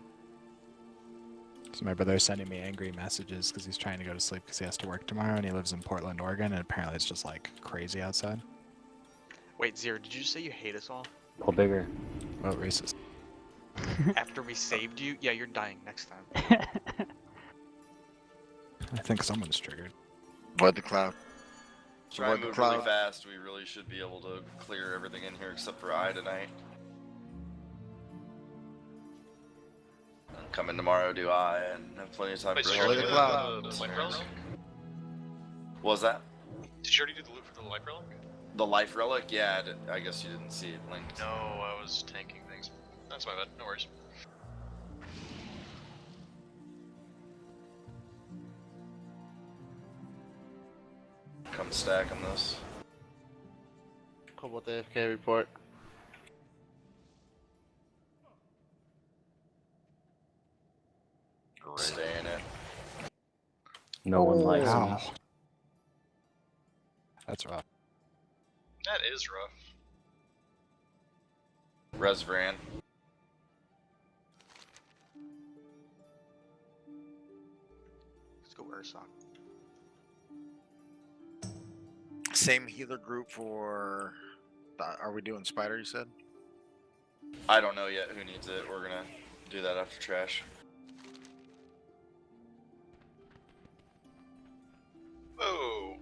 So my brother's sending me angry messages because he's trying to go to sleep because he has to work tomorrow and he lives in Portland, Oregon, and apparently it's just like crazy outside. Wait, Zero, did you say you hate us all? Pull bigger. What racist? After we saved you? Yeah, you're dying next time. I think someone's triggered. Avoid the cloud. Try and Avoid the move really cloud. fast, we really should be able to clear everything in here except for I tonight. Come in tomorrow, do I, and have plenty of time Wait, for so you all already the did cloud. the life relic? What was that? Did you already do the loot for the life relic? The life relic? Yeah, I guess you didn't see it linked. No, I was tanking things. That's my bad, no worries. Come stack on this. Cobalt AFK report. Stay in it. No one likes me. Wow. That's rough. That is rough. Resvran. Let's go Urson. Same healer group for. Are we doing spider? You said. I don't know yet who needs it. We're gonna do that after trash. Oh.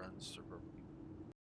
runs or